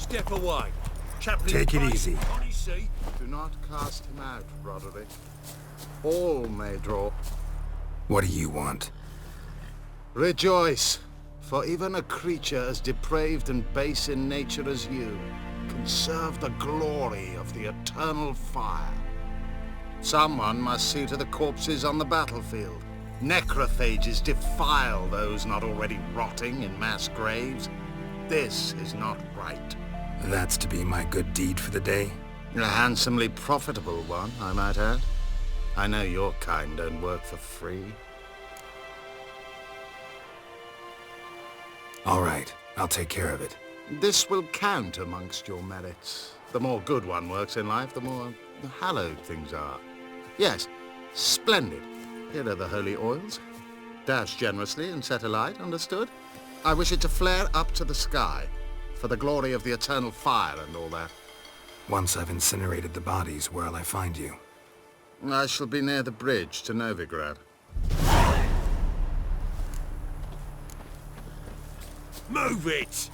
Step away. Chaplain Take it easy. On his seat. Do not cast him out, Roderick. All may draw. What do you want? Rejoice, for even a creature as depraved and base in nature as you can serve the glory of the eternal fire. Someone must see to the corpses on the battlefield. Necrophages defile those not already rotting in mass graves. This is not right. That's to be my good deed for the day? A handsomely profitable one, I might add. I know your kind don't work for free. All right, I'll take care of it. This will count amongst your merits. The more good one works in life, the more hallowed things are. Yes, splendid. Here are the holy oils. Dash generously and set alight, understood? I wish it to flare up to the sky, for the glory of the eternal fire and all that. Once I've incinerated the bodies, where'll I find you? I shall be near the bridge to Novigrad. Move it!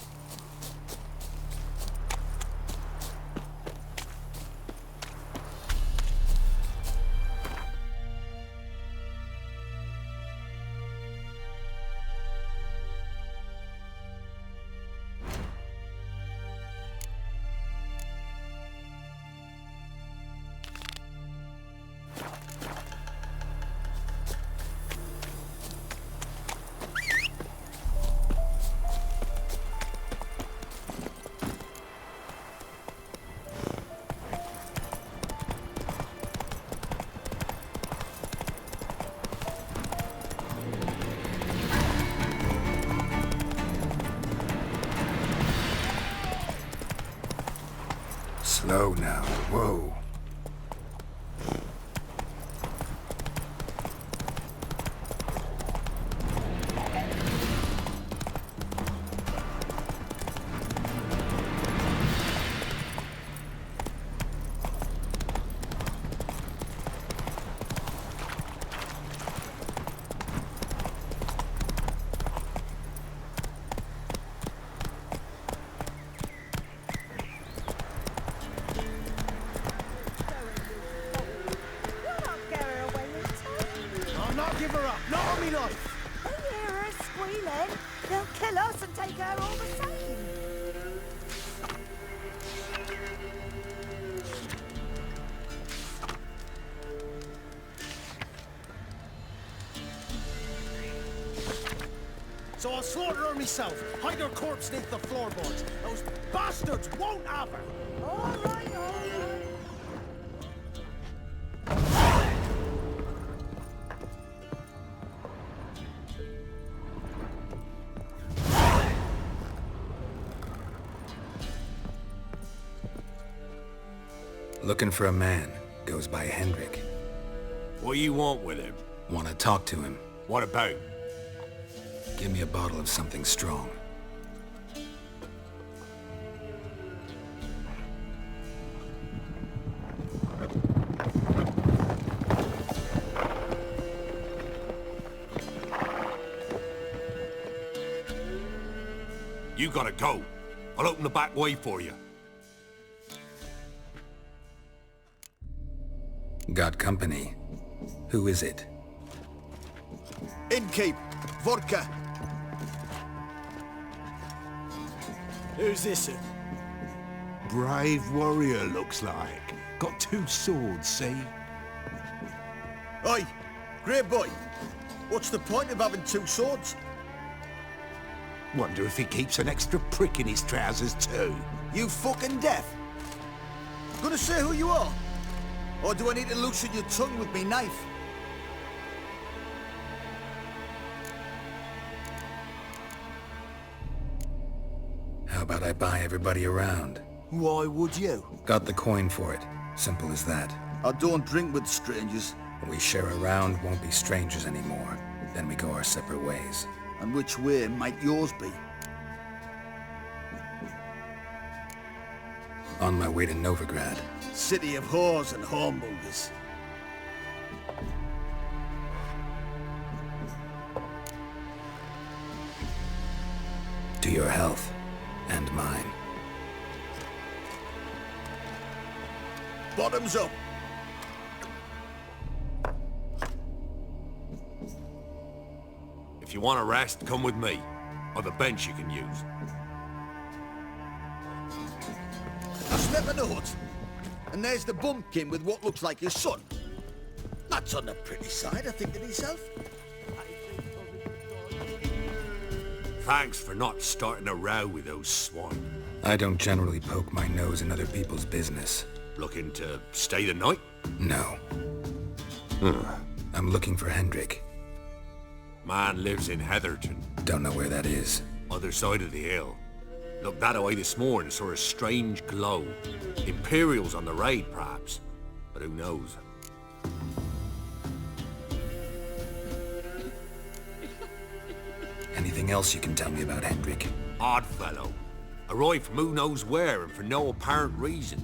Slow now. Whoa. Give her up, not on me life! They hear her squealing. They'll kill us and take her all the same. So I'll slaughter her myself, hide her corpse beneath the floorboards. Those bastards won't have her! All right, all right. Looking for a man. Goes by Hendrik. What you want with him? Want to talk to him. What about? Give me a bottle of something strong. You gotta go. I'll open the back way for you. Got company. Who is it? Innkeep, vodka. Who's this? Brave warrior, looks like. Got 2 swords, see? Oi, great boy. What's the point of having 2 swords? Wonder if he keeps an extra prick in his trousers too. You fucking deaf? Gonna say who you are? Or do I need to loosen your tongue with me knife? How about I buy everybody around? Why would you? Got the coin for it. Simple as that. I don't drink with strangers. We share a round, won't be strangers anymore. Then we go our separate ways. And which way might yours be? On my way to Novigrad. City of whores and whoremongers. To your health. And mine. Bottoms up. If you want to rest, come with me. Or the bench you can use. Now step in the hut. And there's the bumpkin with what looks like his son. That's on the pretty side, I think to myself. Thanks for not starting a row with those swine. I don't generally poke my nose in other people's business. Looking to stay the night? No. I'm looking for Hendrik. Man lives in Heatherton, Don't know where that is. other side of the hill. Looked that away this morning, saw a strange glow. Imperials on the raid, perhaps. But who knows? Anything else you can tell me about Hendrik? Odd fellow. Arrived from who knows where and for no apparent reason.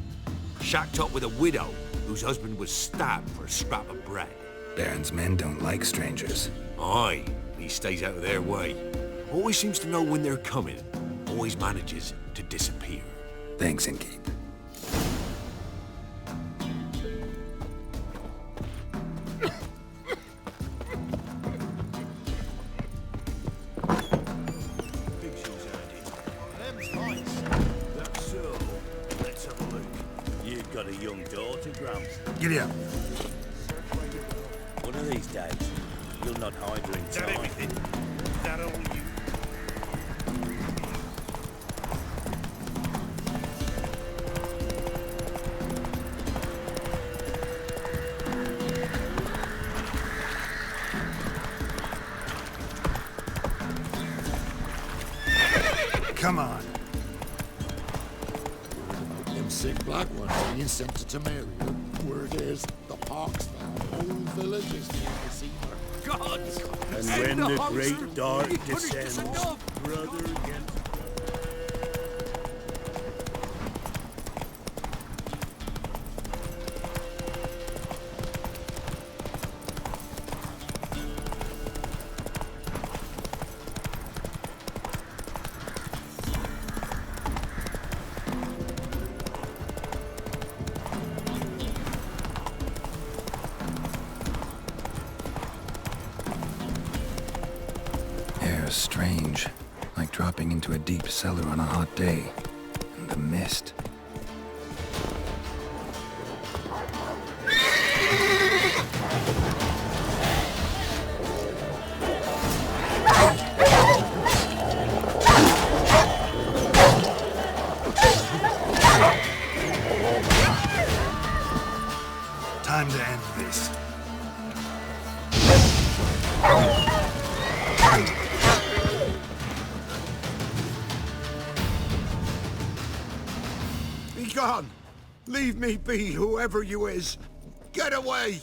Shacked up with a widow whose husband was stabbed for a scrap of bread. Baron's men don't like strangers. Aye, he stays out of their way. Always seems to know when they're coming. Always manages to disappear. Thanks, Innkeep. That's so. Let's have a look. You've got a young daughter, Gramps. Giddy up. One of these days, you'll not hide her in time. everything? That all you? Come on. Them sick black ones being sent to Tamaria. Word is, the pox found whole villages near the sea. God! And when the great dark descends, brother against Air's strange, like dropping into a deep cellar on a hot day. And the mist. Time to end this. Be gone! Leave me be, whoever you is! Get away!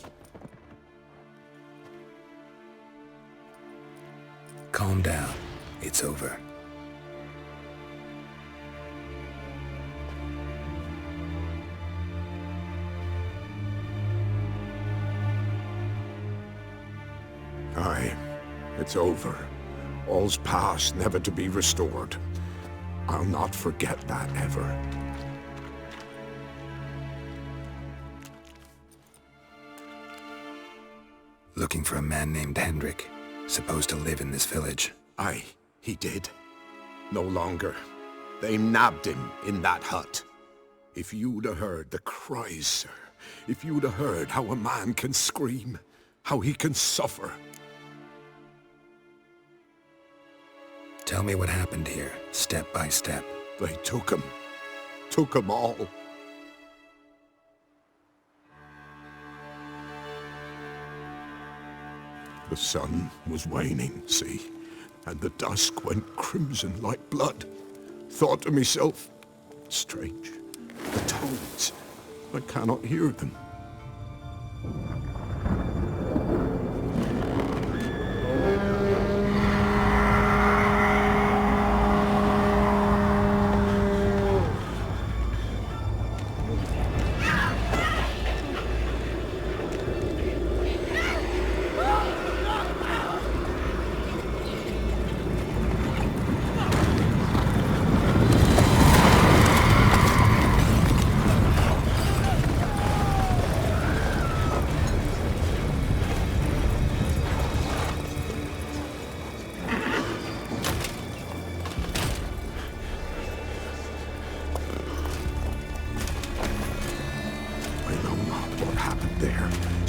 Calm down. It's over. Aye, it's over. All's past, never to be restored. I'll not forget that ever. Looking for a man named Hendrik, supposed to live in this village. Aye, he did. No longer. They nabbed him in that hut. If you'd have heard the cries, sir. If you'd have heard how a man can scream, how he can suffer. Tell me what happened here, step by step. They took him. Took him all. The sun was waning, see? And the dusk went crimson like blood. Thought to myself, strange. The toads. I cannot hear them.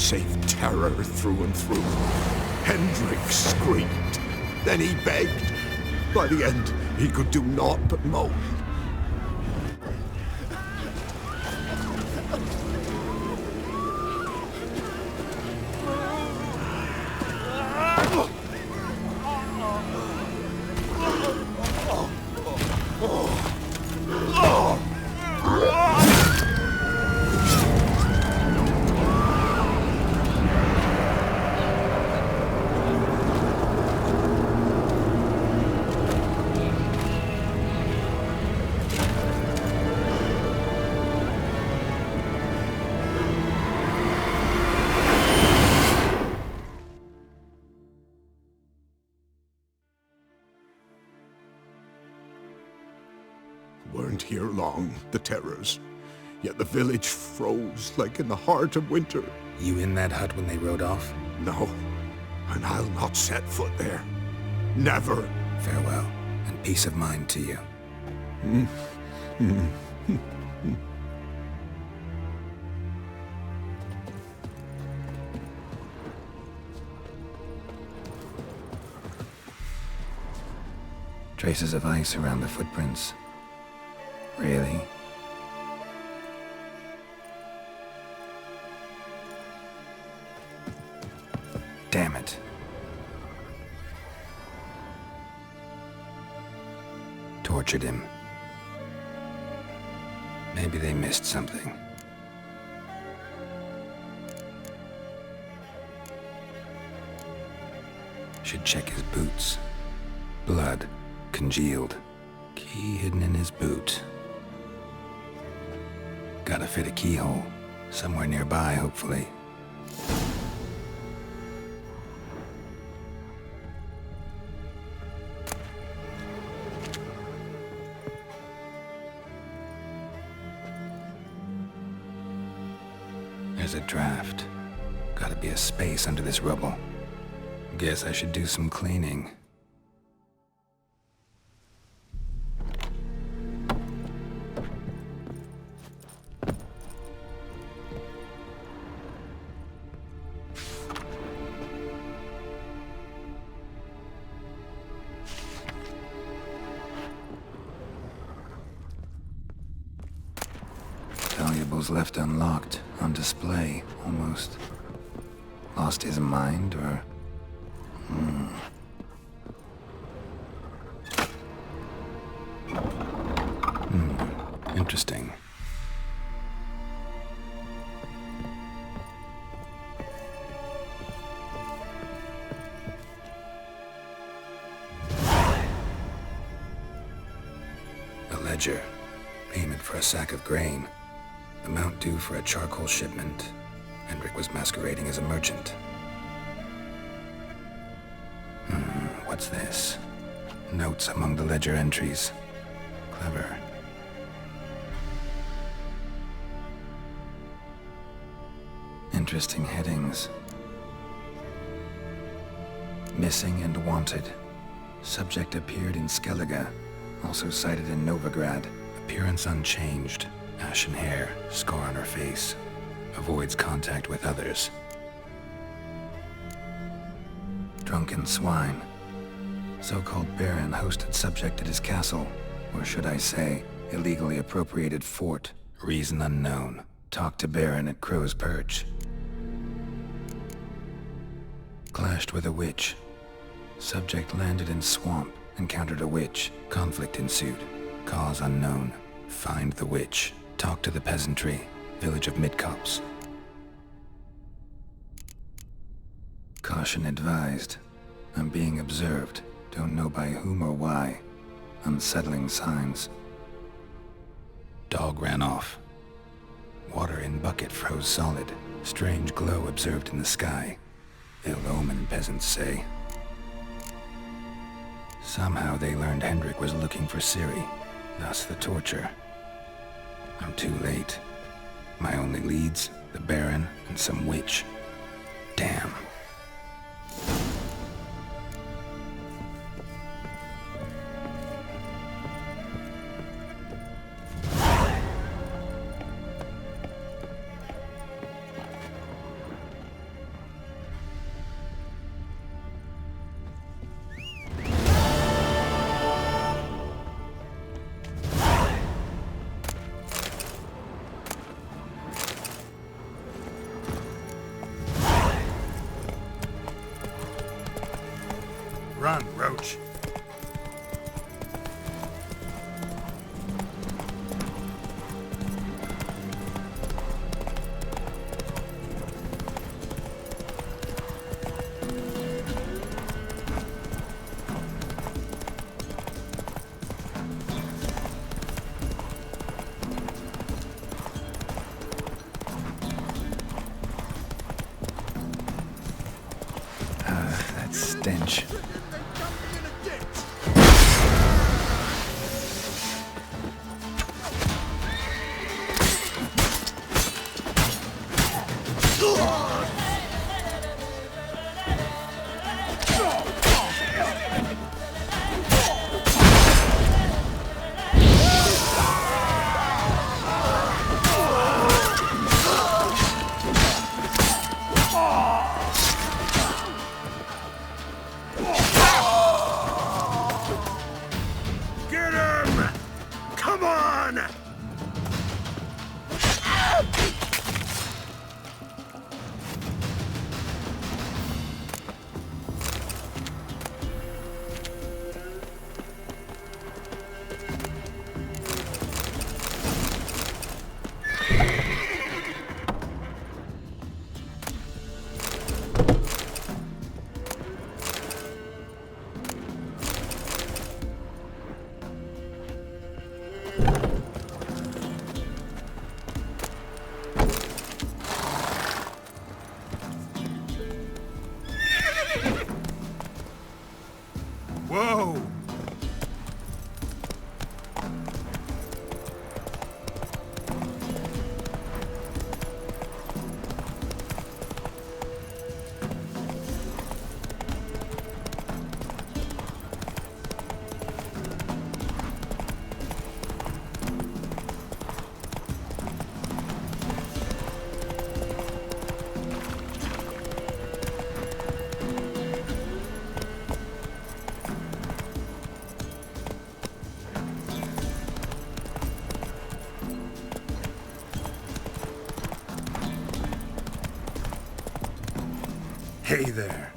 save terror through and through. Hendrik screamed. Then he begged. By the end, he could do naught but moan. Weren't here long, the terrors. Yet the village froze like in the heart of winter. You in that hut when they rode off? No, and I'll not set foot there. Never. Farewell, and peace of mind to you. Traces of ice around the footprints. Really? Damn it. Tortured him. Maybe they missed something. Should check his boots. Blood, congealed. Key hidden in his boot. Gotta fit a keyhole. Somewhere nearby, hopefully. There's a draft. Gotta be a space under this rubble. Guess I should do some cleaning. Valuables left unlocked, on display, almost. Lost his mind, or... Interesting. A ledger. Payment for a sack of grain. Amount due for a charcoal shipment. Hendrik was masquerading as a merchant. What's this? Notes among the ledger entries. Clever. Interesting headings. Missing and wanted. Subject appeared in Skellige. Also cited in Novigrad. Appearance unchanged. Ashen hair, scar on her face. Avoids contact with others. Drunken swine. So-called Baron hosted subject at his castle. Or should I say, illegally appropriated fort. Reason unknown. Talked to Baron at Crow's Perch. Clashed with a witch. Subject landed in swamp. Encountered a witch. Conflict ensued. Cause unknown. Find the witch. Talk to the peasantry. Village of Midcopse. Caution advised. I'm being observed. Don't know by whom or why. Unsettling signs. Dog ran off. Water in bucket froze solid. Strange glow observed in the sky. Ill omen, peasants say. Somehow they learned Hendrik was looking for Ciri. Thus the torture. I'm too late. My only leads, the Baron and some witch. Damn. damage. Get him! Come on! Whoa! Hey there.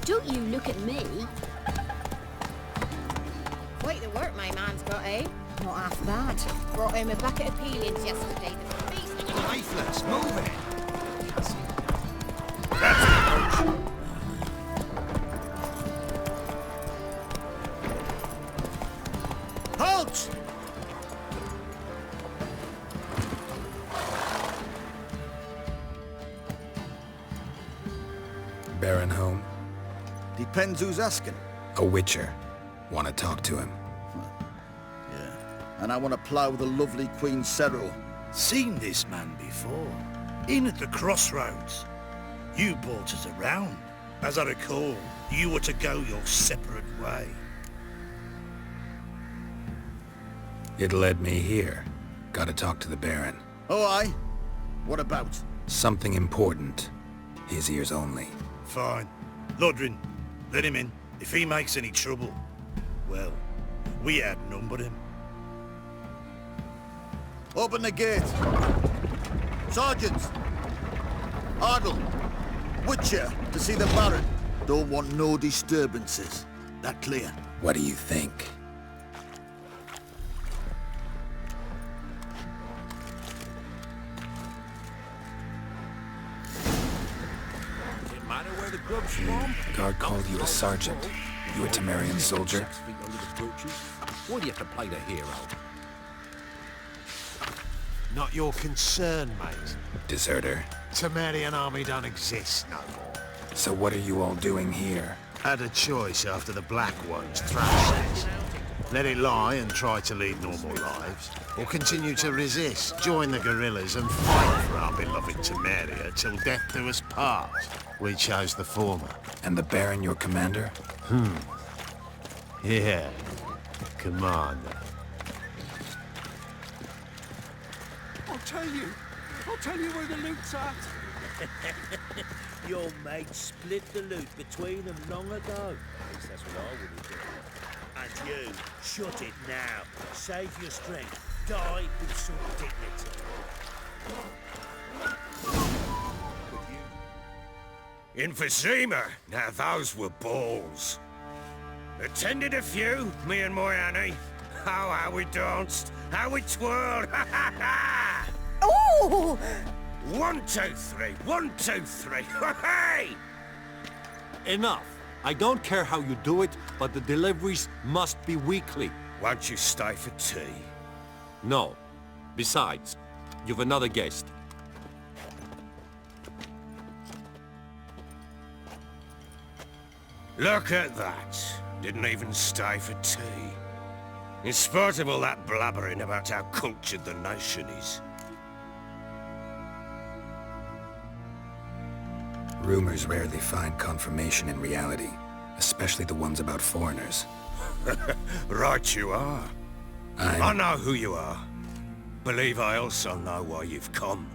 Don't you look at me. Quite the work my man's got, eh? Not half bad. Brought him a bucket of peelings yesterday. Lifeless, move it! Halt! Baron home? Depends who's asking. A witcher. Want to talk to him. Yeah. And I want to plough the lovely Queen Cero. Seen this man before. In at the crossroads. You brought us around. As I recall, you were to go your separate way. It led me here. Gotta talk to the Baron. Oh, aye? What about? Something important. His ears only. Fine. Lodrin, let him in. If he makes any trouble, well, we outnumber him. Open the gate. Sergeants! Ardle! Witcher, to see the Baron. Don't want no disturbances. That clear? What do you think? Doesn't matter where the grub's from. Guard called you a sergeant. You a Temerian soldier? 6 feet under the birches. Why do you have to play the hero? Not your concern, mate. Deserter. Temerian army don't exist no more. So what are you all doing here? Had a choice after the Black Ones thrashed us. Let it lie and try to lead normal lives, or continue to resist, join the guerrillas and fight for our beloved Temeria till death do us part. We chose the former. And the Baron your commander? Yeah, commander. I'll tell you where the loot's at. Your mates split the loot between them long ago. At least that's what I would have done. And you, shut it now. Save your strength. Die with some dignity. Emphysema! Now those were balls. Attended a few, me and my Annie. Oh, how we danced, how we twirled, ha ha ha! Oh! 1, 2, 3, 1, 2, 3, hey! Enough. I don't care how you do it, but the deliveries must be weekly. Won't you stay for tea? No. Besides, you've another guest. Look at that. Didn't even stay for tea. In spite of all that blabbering about how cultured the nation is. Rumors rarely find confirmation in reality, especially the ones about foreigners. Right you are. I know who you are. Believe I also know why you've come.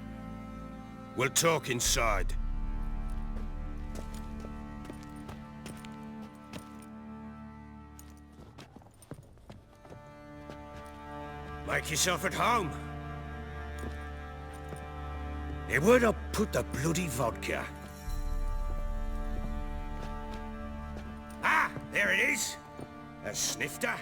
We'll talk inside. Make yourself at home. Hey, where'd I put the bloody vodka? Ah, there it is. A snifter.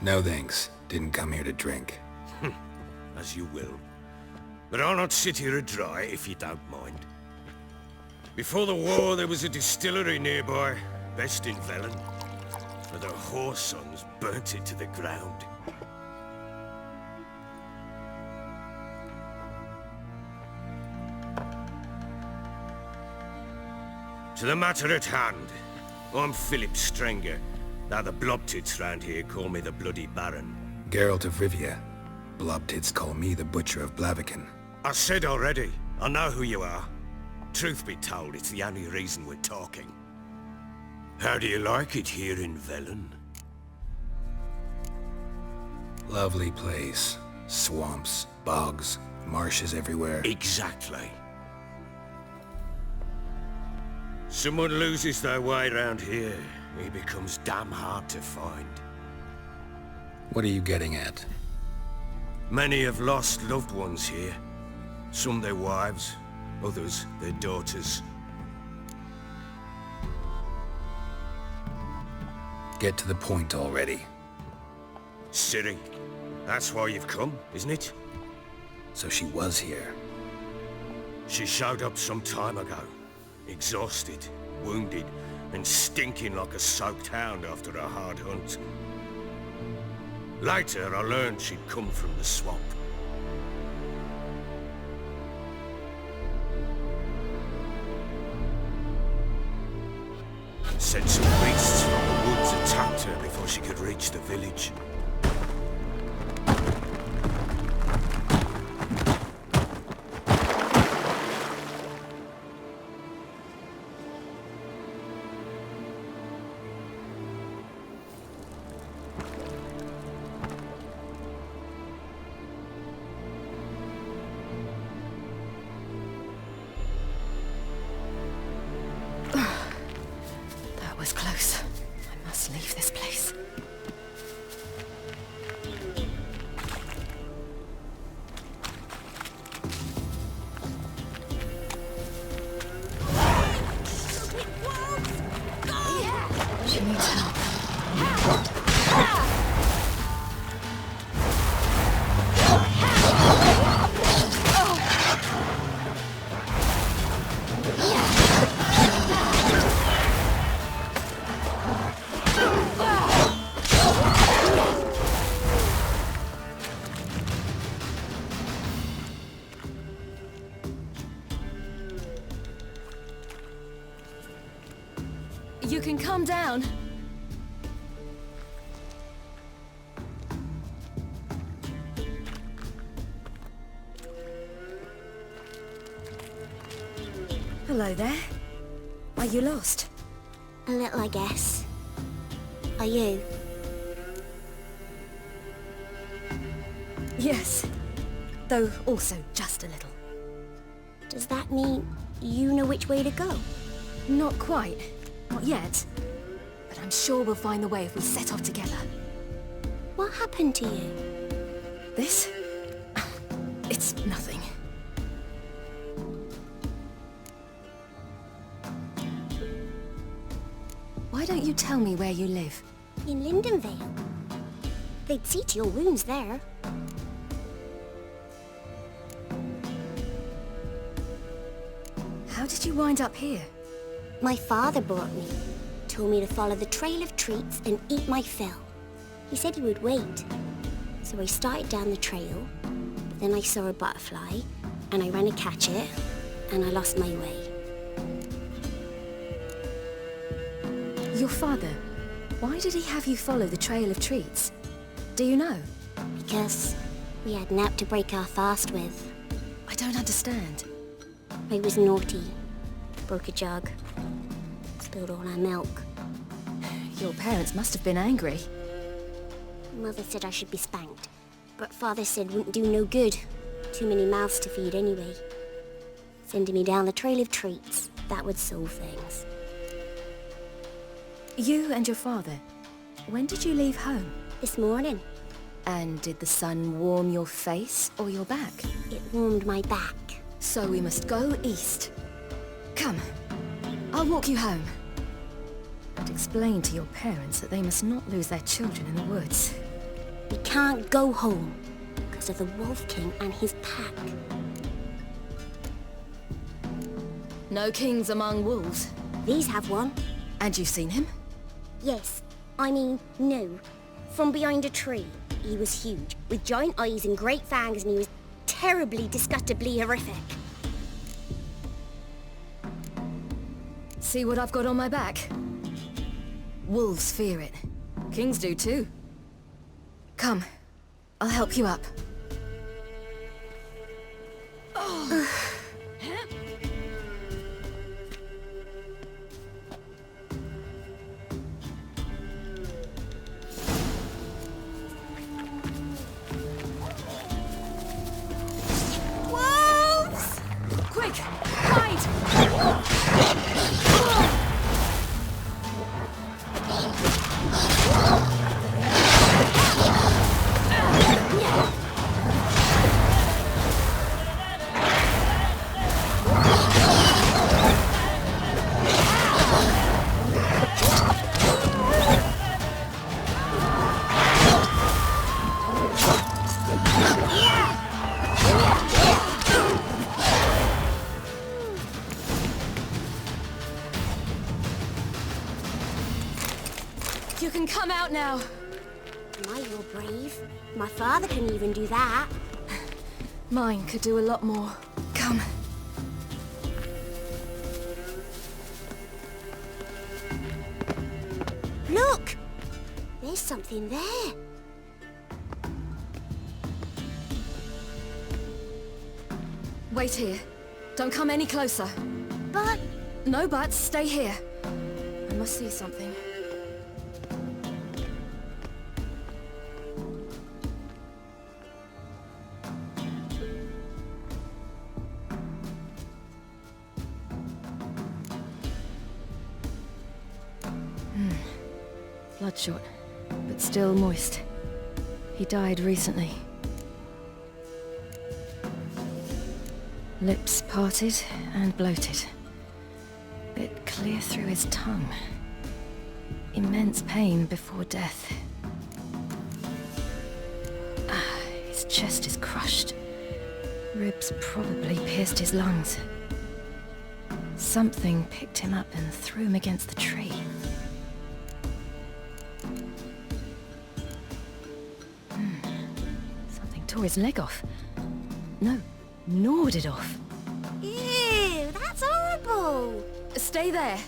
No thanks. Didn't come here to drink. As you will. But I'll not sit here dry if you don't mind. Before the war, there was a distillery nearby, best in Velen. But the whore sons burnt it to the ground. To the matter at hand, I'm Philip Strenger. Now the blobtits round here call me the Bloody Baron. Geralt of Rivia. Blobtits call me the Butcher of Blaviken. I said already, I know who you are. Truth be told, it's the only reason we're talking. How do you like it here in Velen? Lovely place. Swamps, bogs, marshes everywhere. Exactly. Someone loses their way around here, he becomes damn hard to find. What are you getting at? Many have lost loved ones here. Some their wives, others their daughters. Get to the point already. Ciri, that's why you've come, isn't it? So she was here. She showed up some time ago. Exhausted, wounded, and stinking like a soaked hound after a hard hunt. Later, I learned she'd come from the swamp. Said some beasts from the woods attacked her before she could reach the village. Was close. I must leave this place. She needs help. You can calm down. Hello there. Are you lost? A little, I guess. Are you? Yes. Though also just a little. Does that mean you know which way to go? Not quite. Not yet. But I'm sure we'll find the way if we set off together. What happened to you? This? It's nothing. Why don't you tell me where you live? In Lindenvale. They'd see to your wounds there. did you wind up here? My father brought me. Told me to follow the trail of treats and eat my fill. He said he would wait. So I started down the trail, but then I saw a butterfly, and I ran to catch it, and I lost my way. Your father, why did he have you follow the trail of treats? Do you know? Because we had nap to break our fast with. I don't understand. I was naughty. Broke a jug. Spilled all our milk. Your parents must have been angry. Mother said I should be spanked, but Father said wouldn't do no good. Too many mouths to feed anyway. Sending me down the trail of treats, that would solve things. You and your father, when did you leave home? This morning. And did the sun warm your face or your back? It warmed my back. So we must go east. Come, I'll walk you home. And explain to your parents that they must not lose their children in the woods. We can't go home because of the Wolf King and his pack. No kings among wolves. These have one. And you've seen him? Yes. I mean, no. From behind a tree. He was huge, with giant eyes and great fangs, and he was terribly, disgustingly horrific. See what I've got on my back? Wolves fear it. Kings do too. Come, I'll help you up. Oh. Wolves! Quick, hide! You can come out now. My, you're brave. My father can even do that. Mine could do a lot more. Come. Look! There's something there. Wait here. Don't come any closer. But... No buts. Stay here. I must see something. Bloodshot, but still moist. He died recently. Lips parted and bloated. Bit clear through his tongue. Immense pain before death. His chest is crushed. Ribs probably pierced his lungs. Something picked him up and threw him against the tree. Something tore his leg off. No, gnawed it off. Ew, that's horrible! Stay there,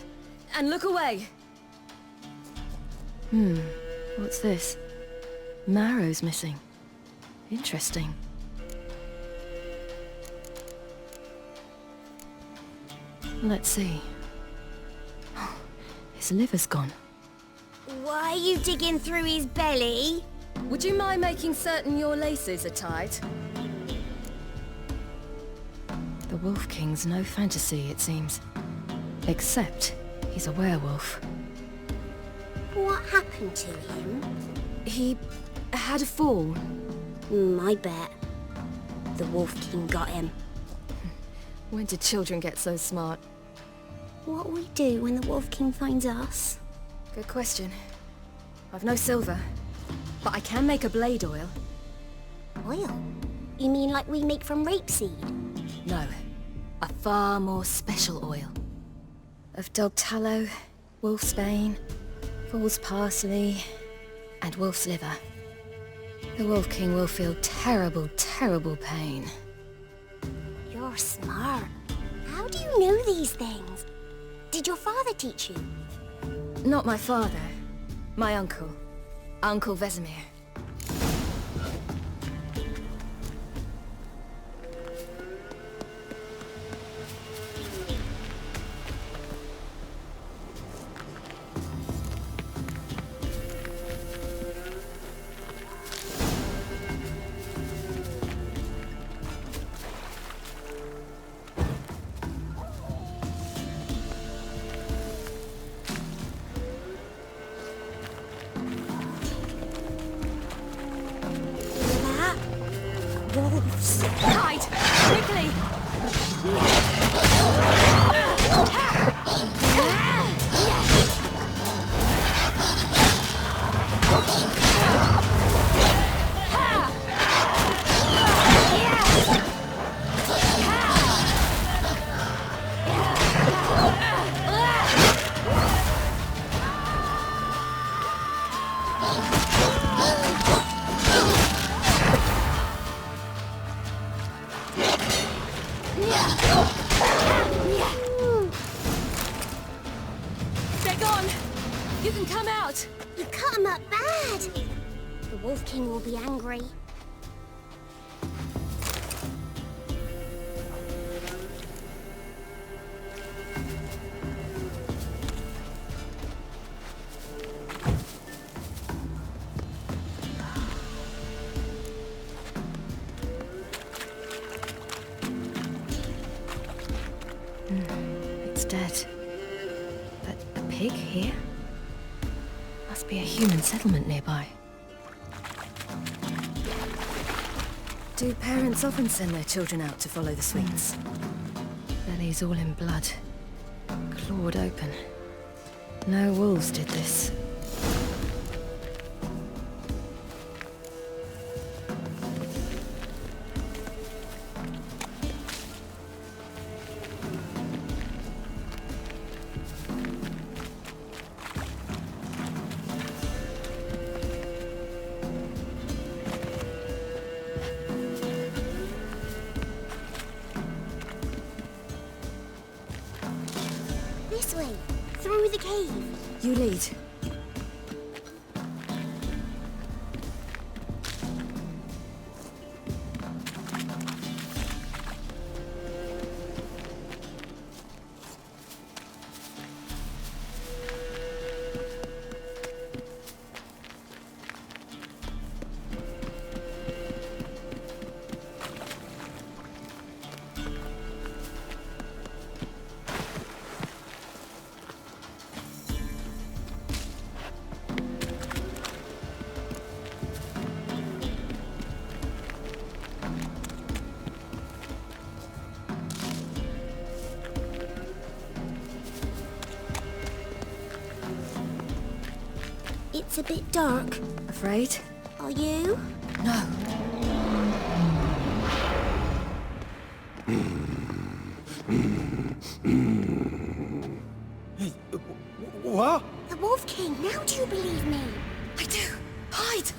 and look away. What's this? Marrow's missing. Interesting. Let's see. His liver's gone. Why are you digging through his belly? Would you mind making certain your laces are tied? The Wolf King's no fantasy, it seems. Except he's a werewolf. What happened to him? He had a fall. I bet. The Wolf King got him. When did children get so smart? What'll we do when the Wolf King finds us? Good question. I've no silver, but I can make a blade oil. Oil? You mean like we make from rapeseed? No. A far more special oil. Of dog tallow, wolf's bane, fool's parsley, and wolf's liver. The Wolf King will feel terrible, terrible pain. You're smart. How do you know these things? Did your father teach you? Not my father. My uncle. Uncle Vesemir. Wolves. Hide! Quickly! They're gone! You can come out! You cut him up bad. The Wolf King will be angry. It's dead. But a pig here? Must be a human settlement nearby. Do parents often send their children out to follow the sweets? Bellies all in blood. Clawed open. No wolves did this. This way, through the cave. You lead. It's a bit dark. Afraid? Are you? No. What? The Wolf King, now do you believe me? I do. Hide!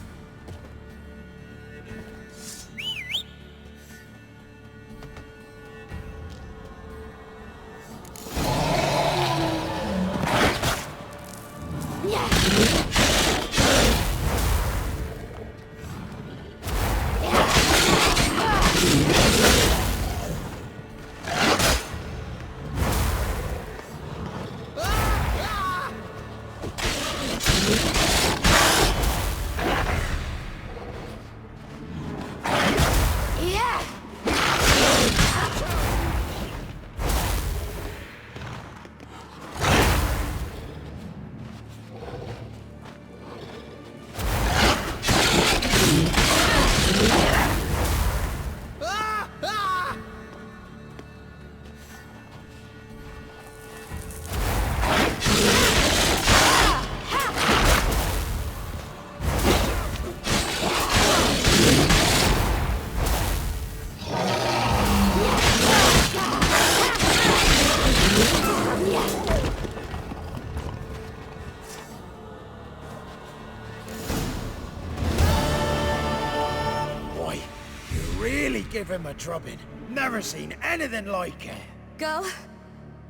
Give him a drubbing. Never seen anything like it. Girl,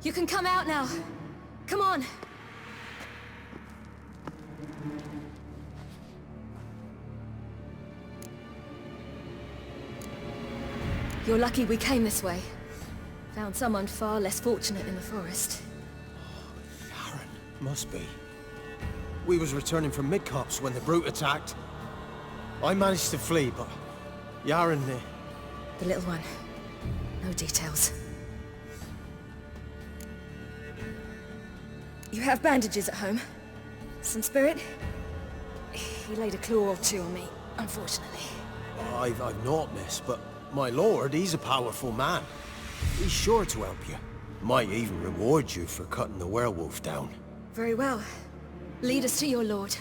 you can come out now. Come on. You're lucky we came this way. Found someone far less fortunate in the forest. Must be. We was returning from mid-cops when the brute attacked. I managed to flee, but Yaren... The little one. No details. You have bandages at home? Some spirit? He laid a claw or two on me, unfortunately. I've naught, miss, but my lord, he's a powerful man. He's sure to help you. Might even reward you for cutting the werewolf down. Very well. Lead us to your lord.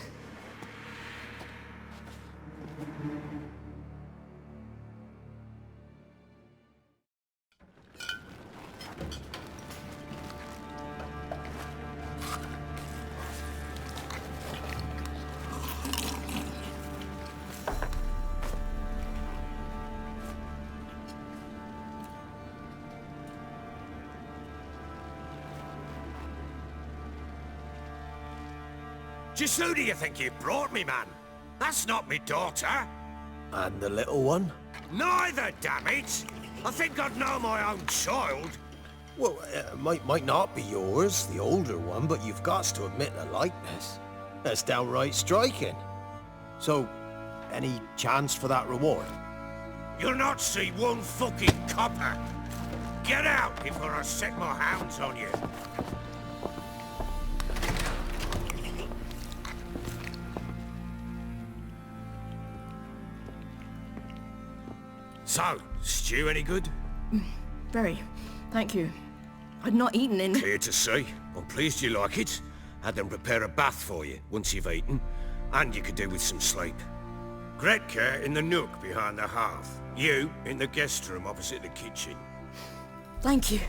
Just who do you think you brought me, man? That's not me daughter. And the little one? Neither, damn it! I think I'd know my own child. Well, might not be yours, the older one, but you've got to admit the likeness. That's downright striking. So, any chance for that reward? You'll not see one fucking copper. Get out before I set my hounds on you. So, stew any good? Very. Thank you. I'd not eaten in... Clear to see. I'm pleased you like it. Had them prepare a bath for you once you've eaten. And you could do with some sleep. Gretka in the nook behind the hearth. You in the guest room opposite the kitchen. Thank you.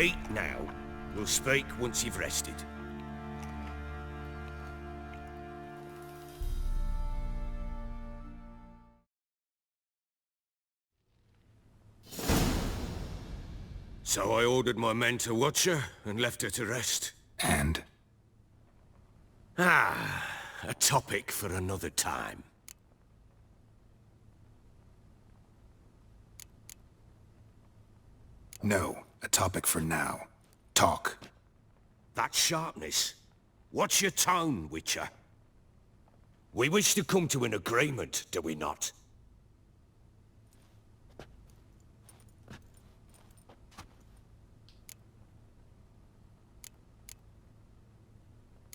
Eat now. We'll speak once you've rested. So I ordered my men to watch her and left her to rest. And? A topic for another time. No, a topic for now. Talk. That sharpness. What's your tone, Witcher? We wish to come to an agreement, do we not?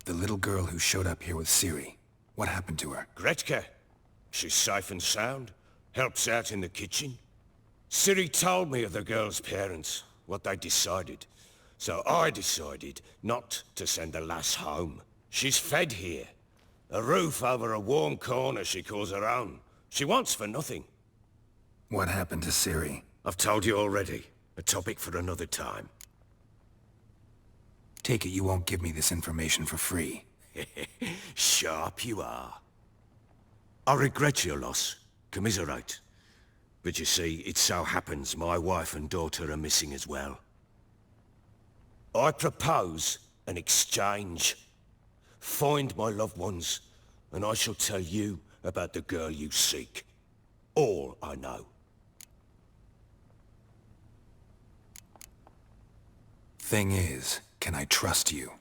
The little girl who showed up here with Ciri. What happened to her? Gretka. She's safe and sound. Helps out in the kitchen. Ciri told me of the girl's parents, what they decided. So I decided not to send the lass home. She's fed here. A roof over a warm corner she calls her own. She wants for nothing. What happened to Ciri? I've told you already. A topic for another time. Take it you won't give me this information for free. Sharp you are. I regret your loss. Commiserate. But you see, it so happens my wife and daughter are missing as well. I propose an exchange. Find my loved ones, and I shall tell you about the girl you seek. All I know. Thing is, can I trust you?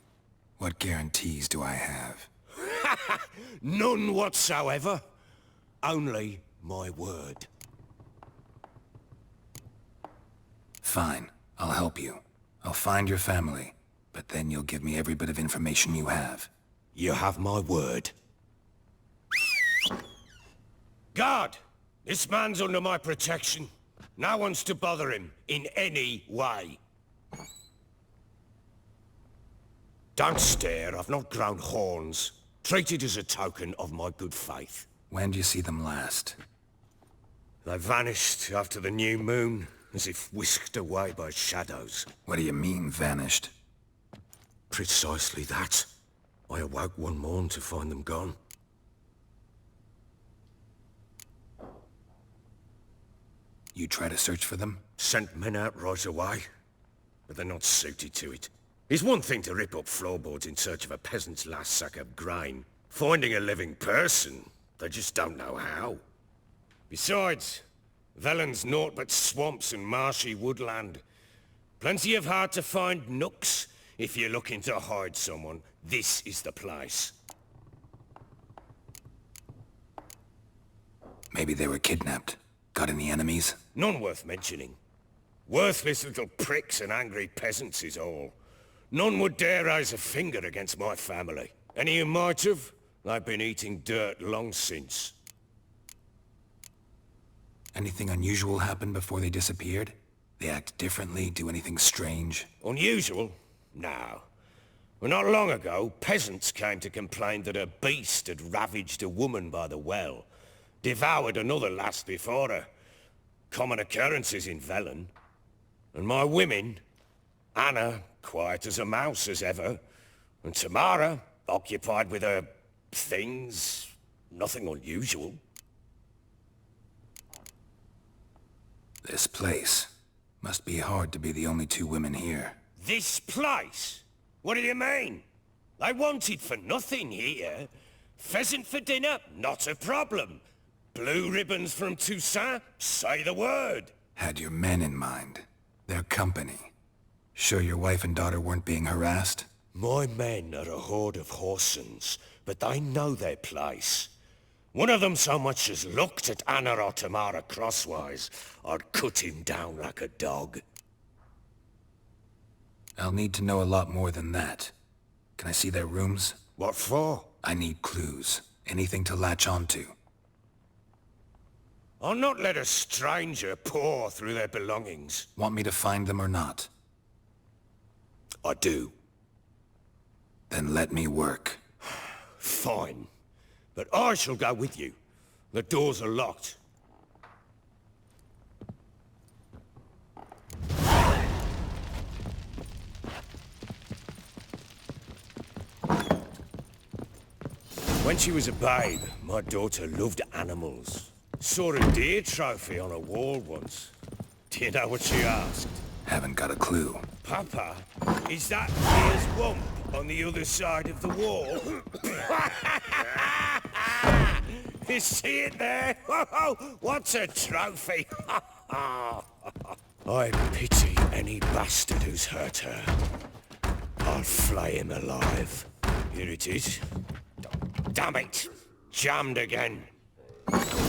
What guarantees do I have? None whatsoever. Only my word. Fine, I'll help you. I'll find your family, but then you'll give me every bit of information you have. You have my word. Guard! This man's under my protection. No one's to bother him in any way. Don't stare, I've not grown horns. Treat it as a token of my good faith. When do you see them last? They vanished after the new moon, as if whisked away by shadows. What do you mean, vanished? Precisely that. I awoke one morn to find them gone. You try to search for them? Sent men out right away, but they're not suited to it. It's one thing to rip up floorboards in search of a peasant's last sack of grain. Finding a living person, they just don't know how. Besides, Velen's naught but swamps and marshy woodland. Plenty of hard-to-find nooks. If you're looking to hide someone, this is the place. Maybe they were kidnapped. Got any enemies? None worth mentioning. Worthless little pricks and angry peasants is all. None would dare raise a finger against my family. Any who might have, they've been eating dirt long since. Anything unusual happen before they disappeared? They act differently, do anything strange? Unusual? No. Well, not long ago, peasants came to complain that a beast had ravaged a woman by the well. Devoured another lass before her. Common occurrences in Velen. And my women, Anna, quiet as a mouse as ever, and Tamara, occupied with her things, nothing unusual. This place. Must be hard to be the only two women here. This place? What do you mean? I wanted for nothing here. Pheasant for dinner? Not a problem. Blue ribbons from Toussaint? Say the word. Had your men in mind. Their company. Sure your wife and daughter weren't being harassed? My men are a horde of whoresons, but they know their place. One of them so much as looked at Anna or Tamara crosswise, I'd cut him down like a dog. I'll need to know a lot more than that. Can I see their rooms? What for? I need clues. Anything to latch onto. I'll not let a stranger pore through their belongings. Want me to find them or not? I do. Then let me work. Fine. But I shall go with you. The doors are locked. When she was a babe, my daughter loved animals. Saw a deer trophy on a wall once. Do you know what she asked? Haven't got a clue. Papa, is that deer's wump on the other side of the wall? You see it there? What a trophy! I pity any bastard who's hurt her. I'll flay him alive. Here it is. Damn it! Jammed again.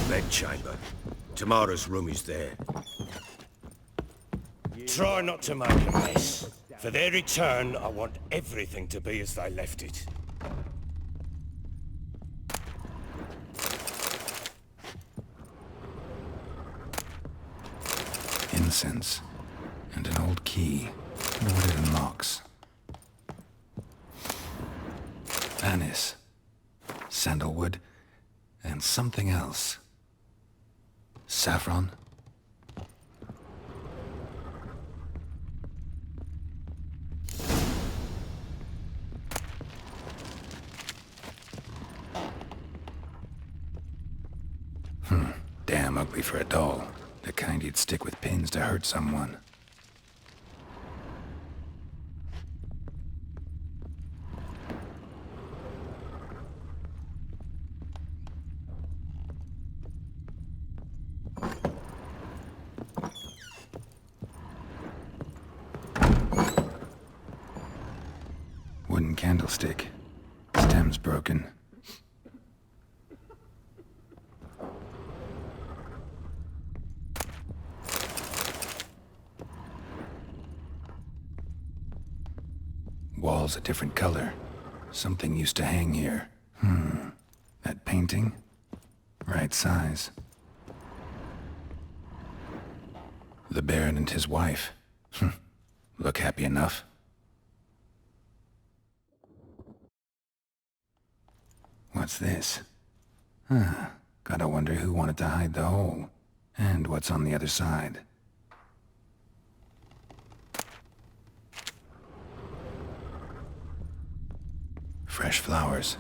Bedchamber. Tamara's room is there. Try not to make a mess. For their return, I want everything to be as they left it. Incense. And an old key. Wonder what it unlocks. Anise. Sandalwood. And something else. Saffron? Damn ugly for a doll. The kind you'd stick with pins to hurt someone. Wooden candlestick. Stem's broken. Wall's a different color. Something used to hang here. That painting? Right size. The Baron and his wife. Look happy enough. What's this? Gotta wonder who wanted to hide the hole. And what's on the other side. Fresh flowers.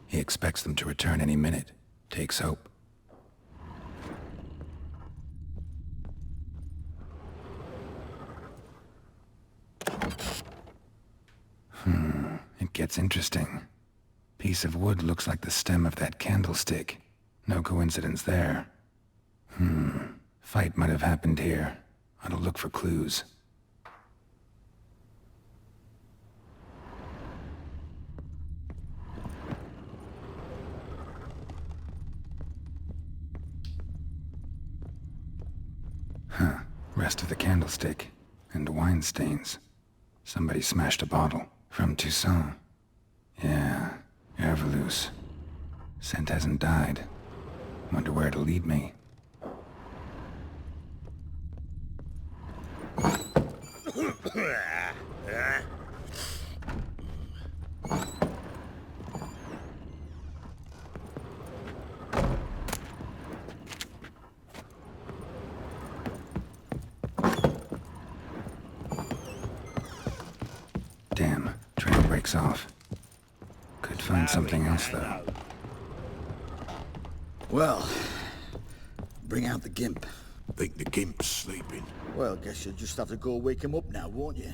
He expects them to return any minute. Takes hope. It gets interesting. Piece of wood looks like the stem of that candlestick. No coincidence there. Fight might have happened here. Ought to look for clues. Rest of the candlestick. And wine stains. Somebody smashed a bottle. From Toussaint. Yeah, Herveloos. Scent hasn't died. Wonder where it'll lead me. Damn, trail breaks off. Could find something else, though. Well, bring out the gimp. Think the gimp's sleeping. Well, guess you'll just have to go wake him up now, won't you?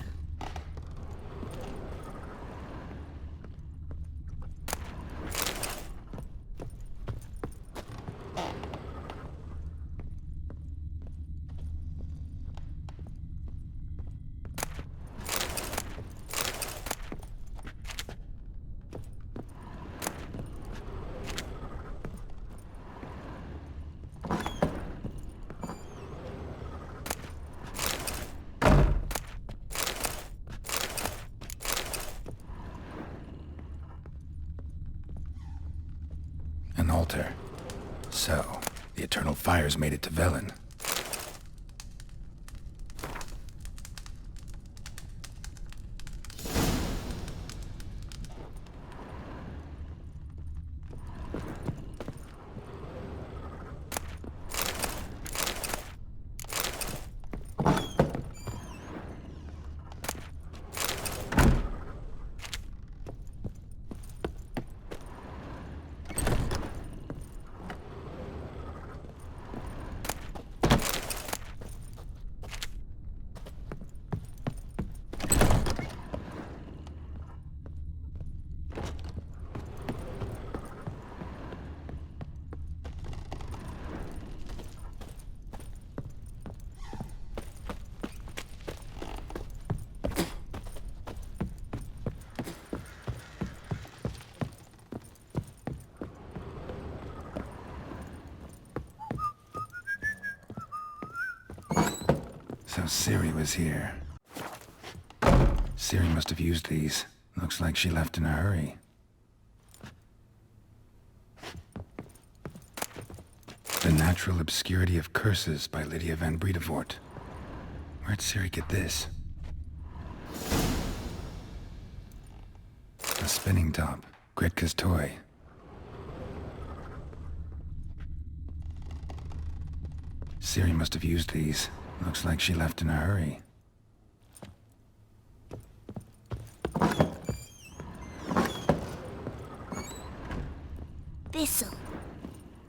An altar. So, the eternal fires made it to Velen. So Ciri was here. Ciri must have used these. Looks like she left in a hurry. The Natural Obscurity of Curses by Lydia van Bredevoort. Where'd Ciri get this? A spinning top. Gretka's toy. Ciri must have used these. Looks like she left in a hurry. Thistle.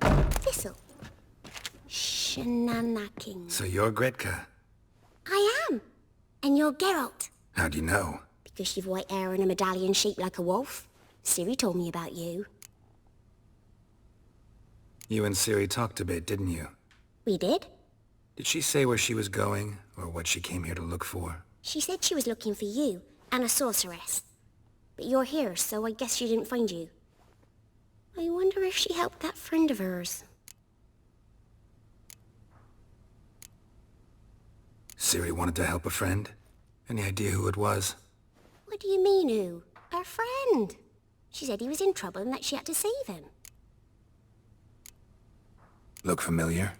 Thistle. Shenanacking. So you're Gretka? I am. And you're Geralt. How'd you know? Because you've white hair and a medallion shaped like a wolf. Ciri told me about you. You and Ciri talked a bit, didn't you? We did? Did she say where she was going, or what she came here to look for? She said she was looking for you, and a sorceress. But you're here, so I guess she didn't find you. I wonder if she helped that friend of hers. Ciri wanted to help a friend? Any idea who it was? What do you mean, who? Her friend. She said he was in trouble and that she had to save him. Look familiar?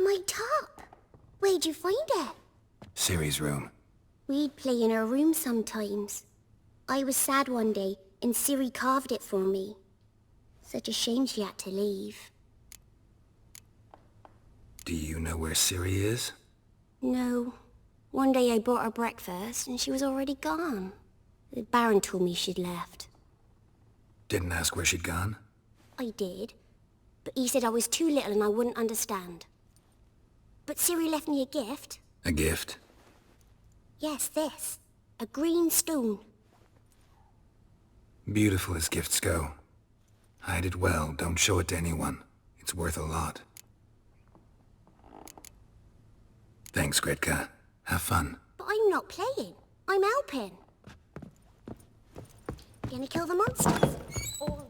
My top. Where'd you find it? Ciri's room. We'd play in her room sometimes. I was sad one day, and Ciri carved it for me. Such a shame she had to leave. Do you know where Ciri is? No. One day I bought her breakfast, and she was already gone. The Baron told me she'd left. Didn't ask where she'd gone? I did, but he said I was too little and I wouldn't understand. But Ciri left me a gift. A gift? Yes, this. A green stone. Beautiful as gifts go. Hide it well, don't show it to anyone. It's worth a lot. Thanks, Gretka. Have fun. But I'm not playing. I'm helping. You gonna kill the monsters? Or...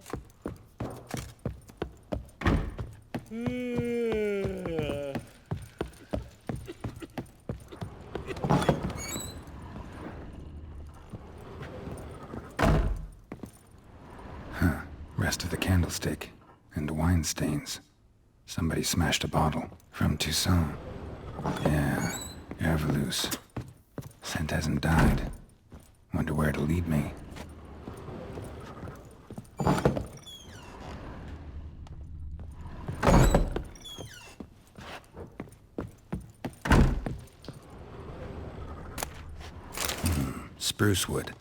Rest of the candlestick. And wine stains. Somebody smashed a bottle. From Toussaint. Yeah, Ervelus. Scent hasn't died. Wonder where it'll lead me. Spruce wood.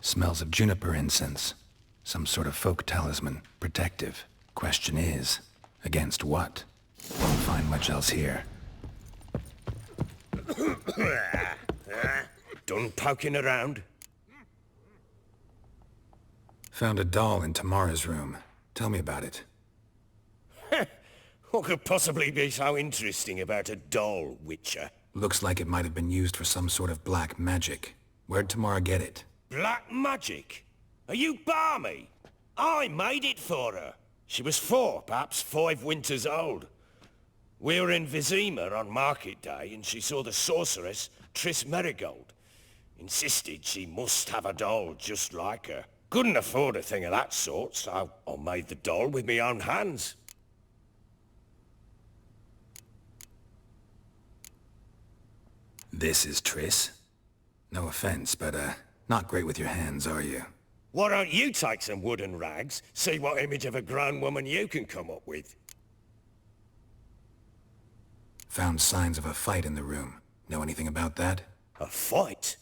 Smells of juniper incense. Some sort of folk talisman. Protective. Question is, against what? Won't find much else here. Done poking around? Found a doll in Tamara's room. Tell me about it. What could possibly be so interesting about a doll, Witcher? Looks like it might have been used for some sort of black magic. Where'd Tamara get it? Black magic? Are you balmy? I made it for her. She was 4, perhaps 5 winters old. We were in Vizima on market day, and she saw the sorceress, Triss Merigold. Insisted she must have a doll just like her. Couldn't afford a thing of that sort, so I made the doll with my own hands. This is Triss? No offense, but, not great with your hands, are you? Why don't you take some wooden rags, see what image of a grown woman you can come up with? Found signs of a fight in the room. Know anything about that? A fight?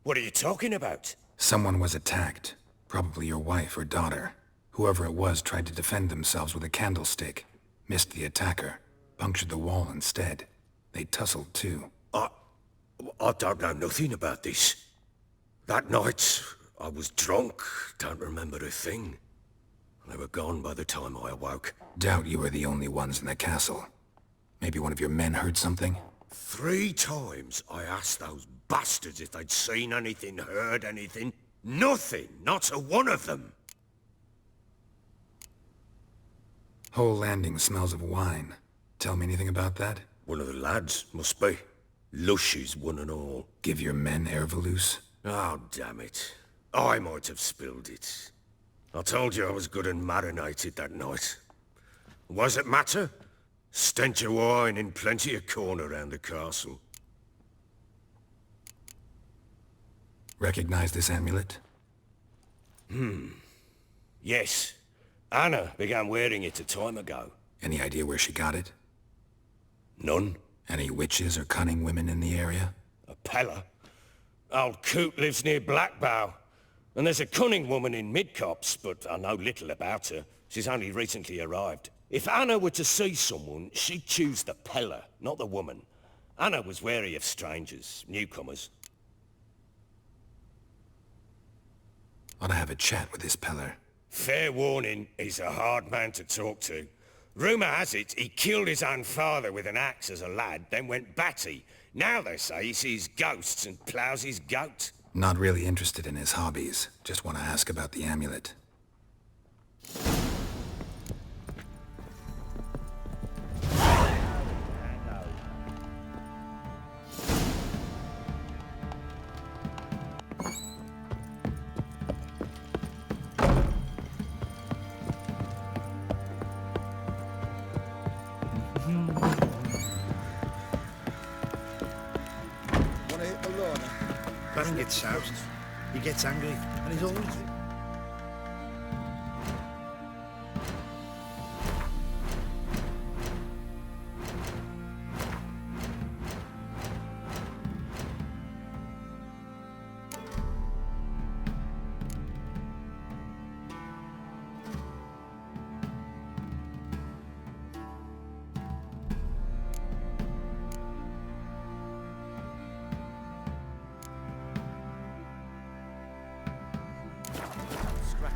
What are you talking about? Someone was attacked. Probably your wife or daughter. Whoever it was tried to defend themselves with a candlestick. Missed the attacker. Punctured the wall instead. They tussled too. I don't know nothing about this. That night, I was drunk, don't remember a thing. They were gone by the time I awoke. Doubt you were the only ones in the castle. Maybe one of your men heard something? 3 times I asked those bastards if they'd seen anything, heard anything. Nothing, not a one of them. Whole landing smells of wine. Tell me anything about that? One of the lads, must be. Lushes, one and all. Give your men Ervelus? Oh, damn it. I might have spilled it. I told you I was good and marinated that night. What does it matter? Stench of wine in plenty of corn around the castle. Recognize this amulet? Yes. Anna began wearing it a time ago. Any idea where she got it? None. Any witches or cunning women in the area? A Pella? Old Coot lives near Blackbow. And there's a cunning woman in Midcopse, but I know little about her. She's only recently arrived. If Anna were to see someone, she'd choose the Pella, not the woman. Anna was wary of strangers, newcomers. Ought to have a chat with this Peller. Fair warning, he's a hard man to talk to. Rumour has it he killed his own father with an axe as a lad, then went batty. Now they say he sees ghosts and ploughs his goat. Not really interested in his hobbies. Just want to ask about the amulet. Baron gets soused. He gets angry, and he's always...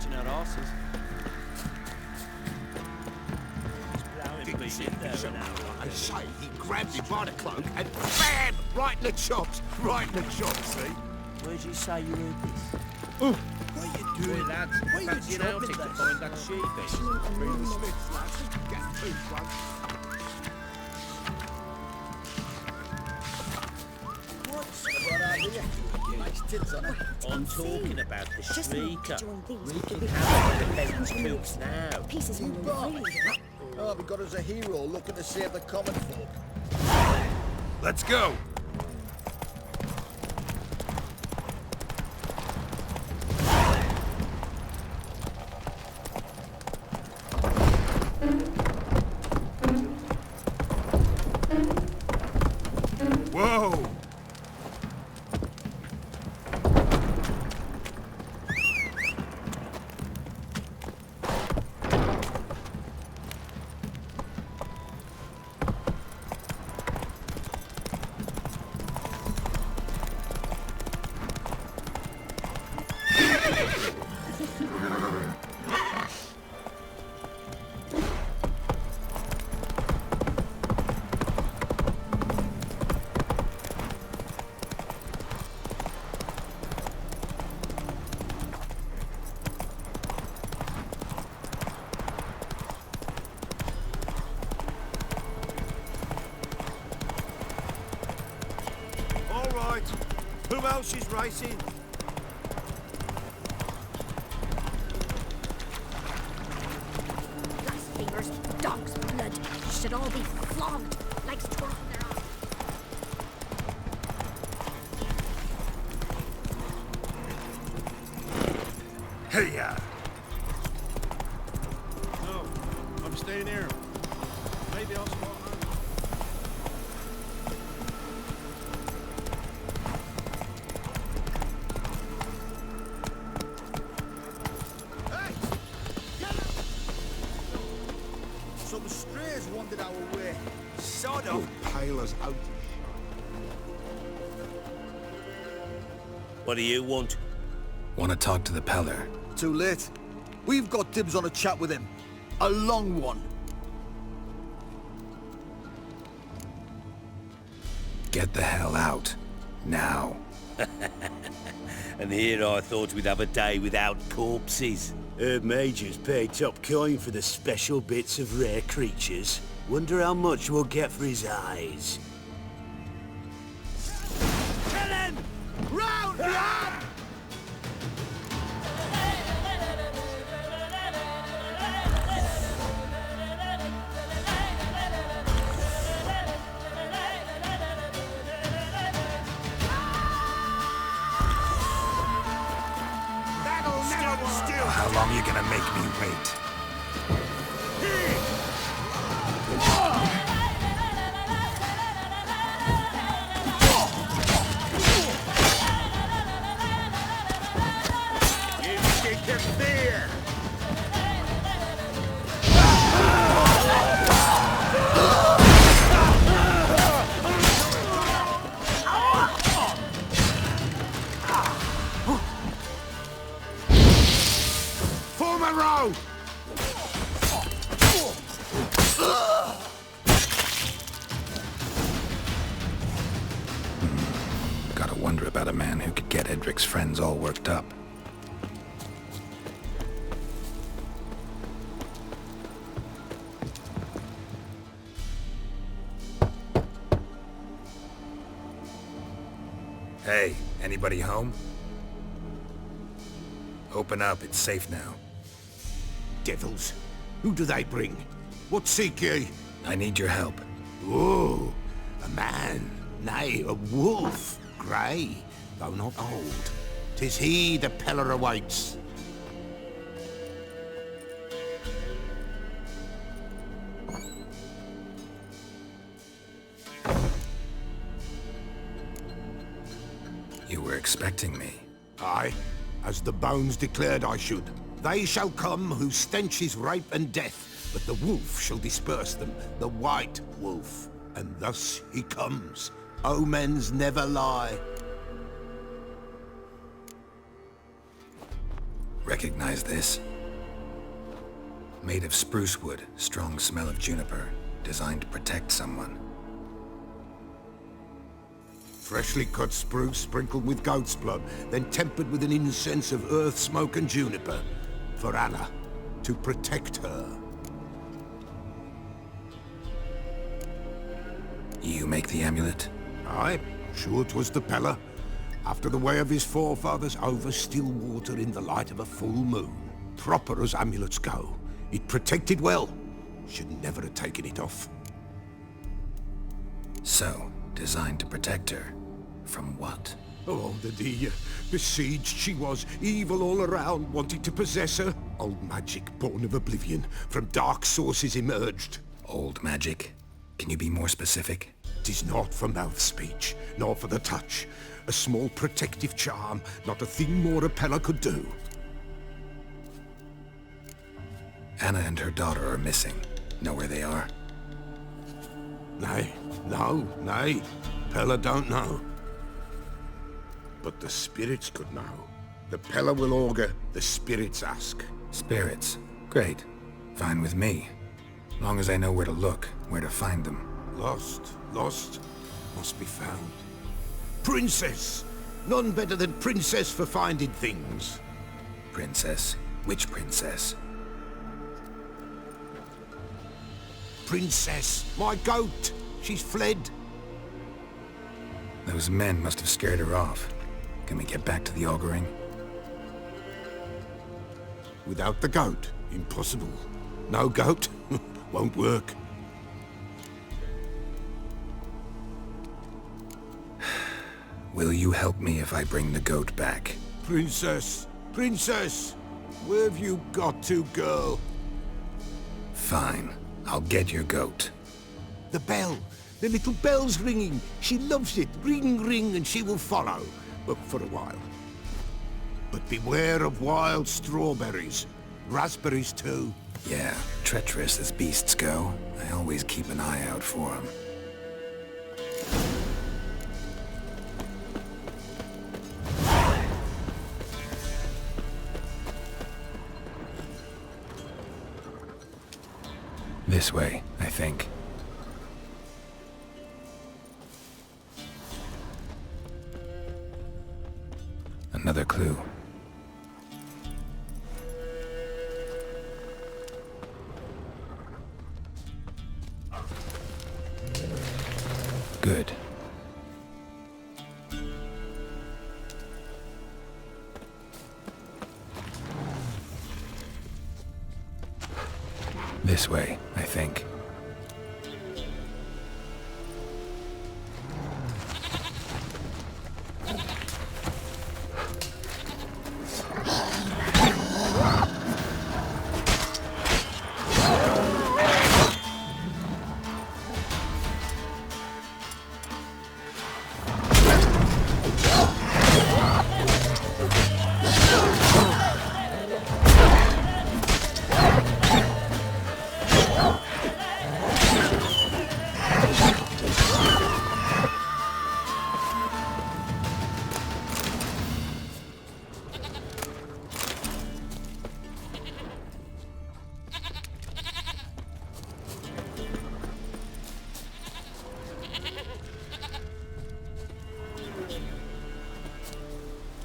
watching our horses. Didn't see him so I say, he grabbed him by the cloak and BAM! Right in the chops! Right in the chops, see? Where did you say you heard this? Oh. What are you doing, lads? Fancy an outing to find that sheepish. Bring the Smiths, lads. Get two fronts. I'm talking about the shrieker. Wreaking havoc in the peasants' coops now. Pieces of oh, we got us a hero looking to save the common folk. Let's go! Whoa! Who else is racing? Blasphemers, dog's blood. You should all be flogged like squirrels in their eyes. Hey-ya! No, I'm staying here. Maybe I'll swap home. Some strays wandered our way. Sod You're off. pale as oak. What do you want? Want to talk to the Peller? Too late. We've got dibs on a chat with him. A long one. Get the hell out. Now. And here I thought we'd have a day without corpses. Herb Major's paid top coin for the special bits of rare creatures. Wonder how much we'll get for his eyes. Kill him! Round! Round! How long are you gonna make me wait? Form a row! Gotta wonder about a man who could get Edric's friends all worked up. Hey, anybody home? Open up, it's safe now. Devils, who do they bring? What seek ye? I need your help. Oh, a man, nay, a wolf, grey, though not old. 'Tis he the Peller awaits. You were expecting me. Aye, as the bones declared I should. They shall come whose stench is rape and death, but the wolf shall disperse them, the white wolf. And thus he comes. Omens never lie. Recognize this? Made of spruce wood, strong smell of juniper, designed to protect someone. Freshly cut spruce sprinkled with goat's blood, then tempered with an incense of earth, smoke and juniper. For Anna, to protect her. You make the amulet? Aye, sure 'twas the Pella. After the way of his forefathers, over still water in the light of a full moon. Proper as amulets go. It protected well. Should never have taken it off. So, designed to protect her. From what? Oh, the besieged she was, evil all around, wanted to possess her. Old magic, born of oblivion, from dark sources emerged. Old magic? Can you be more specific? 'Tis not for mouth speech, nor for the touch. A small protective charm, not a thing more a Pella could do. Anna and her daughter are missing. Know where they are? Nay, nay. Pella don't know. But the spirits could know. The Pella will augur, the spirits ask. Spirits? Great. Fine with me. Long as I know where to look, where to find them. Lost, must be found. Princess! None better than Princess for finding things. Princess? Which princess? Princess, my goat! She's fled. Those men must have scared her off. Can we get back to the auguring? Without the goat, impossible. No goat, won't work. Will you help me if I bring the goat back? Princess! Princess! Where have you got to, girl? Fine. I'll get your goat. The bell! The little bell's ringing. She loves it. Ring, ring, and she will follow. But for a while. But beware of wild strawberries. Raspberries, too. Yeah, treacherous as beasts go. I always keep an eye out for them. This way, I think. Another clue. Good. This way, I think.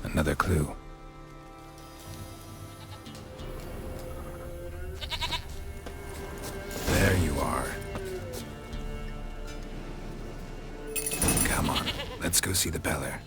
Another clue. There you are. Come on, let's go see the Beller.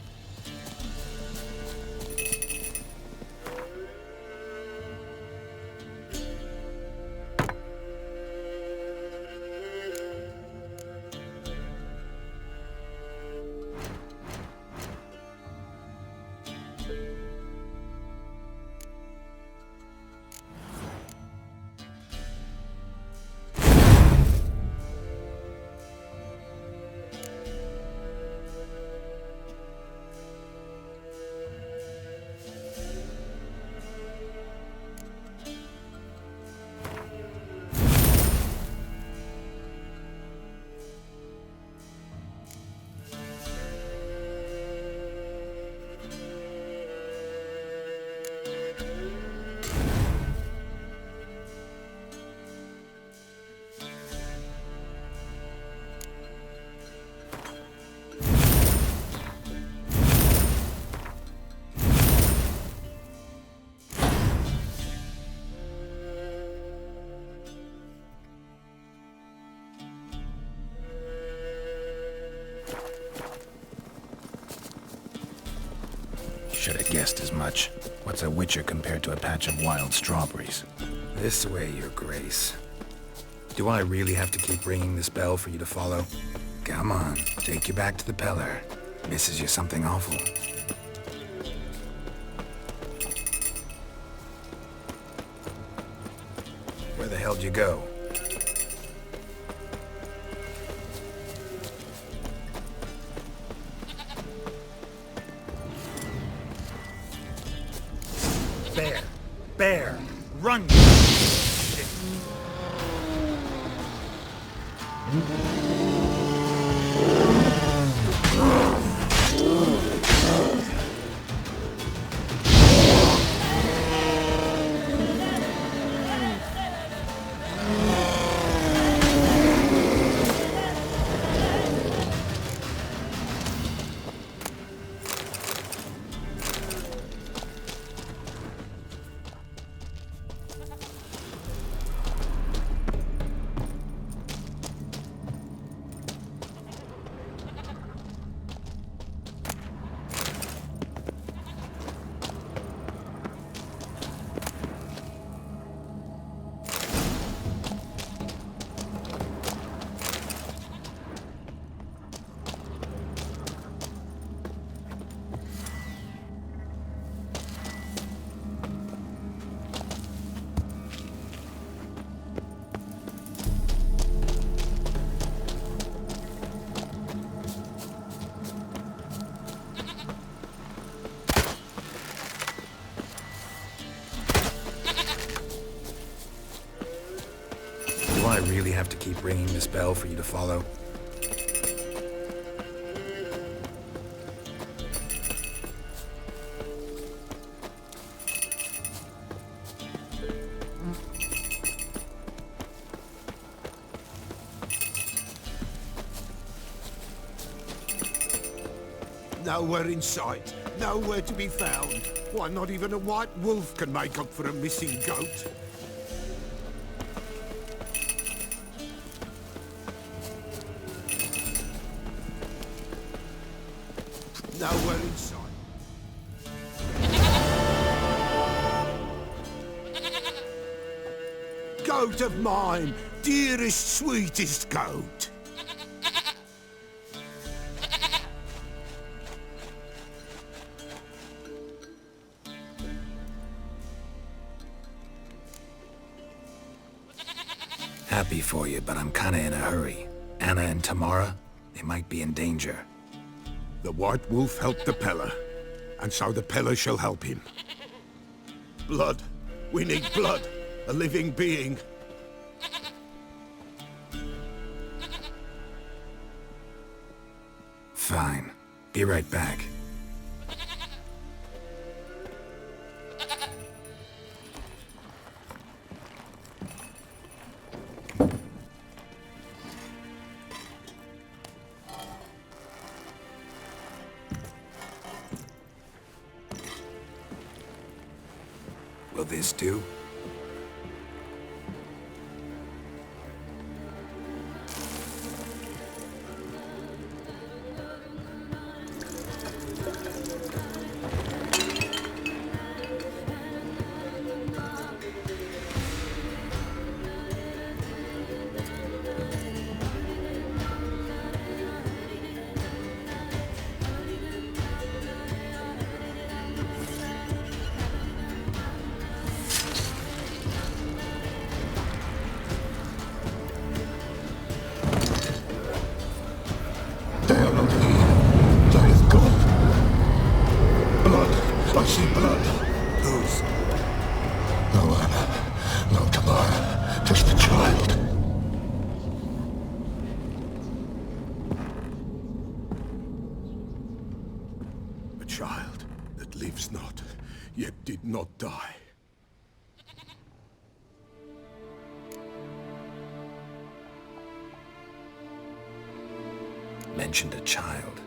just as much. What's a witcher compared to a patch of wild strawberries? This way, your grace. Do I really have to keep ringing this bell for you to follow? Come on, take you back to the Pellar. Misses you something awful. Where the hell'd you go? Bear! Run! Do I really have to keep ringing this bell for you to follow? Nowhere in sight. Nowhere to be found. Why, not even a white wolf can make up for a missing goat. Nowhere in sight. Goat of mine, dearest, sweetest goat. Happy for you, but I'm kinda in a hurry. Anna and Tamara, they might be in danger. The White Wolf helped the Pellar, and so the Pellar shall help him. Blood. We need blood. A living being. Fine. Be right back. Will this do? I see blood. Whose? No Anna, no Tamara, just the child. A child that lives not, yet did not die. Mentioned a child.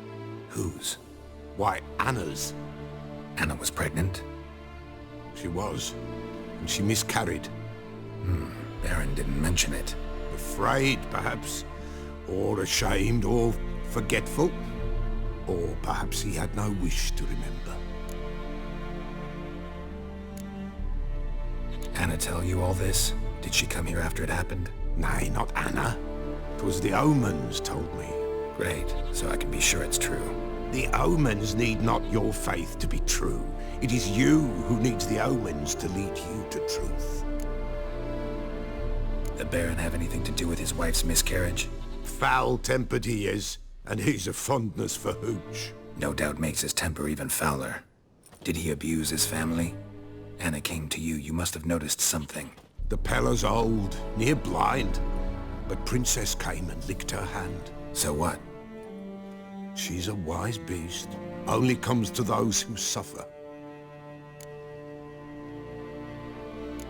Whose? Why, Anna's. Anna was pregnant? She was, and she miscarried. Baron didn't mention it. Afraid, perhaps, or ashamed, or forgetful. Or perhaps he had no wish to remember. Anna tell you all this? Did she come here after it happened? Nay, not Anna. 'Twas the omens told me. Great, so I can be sure it's true. The omens need not your faith to be true. It is you who needs the omens to lead you to truth. The Baron have anything to do with his wife's miscarriage? Foul-tempered he is, and he's a fondness for hooch. No doubt makes his temper even fouler. Did he abuse his family? Anna came to you, you must have noticed something. The Pella's old, near blind, but Princess came and licked her hand. So what? She's a wise beast, only comes to those who suffer.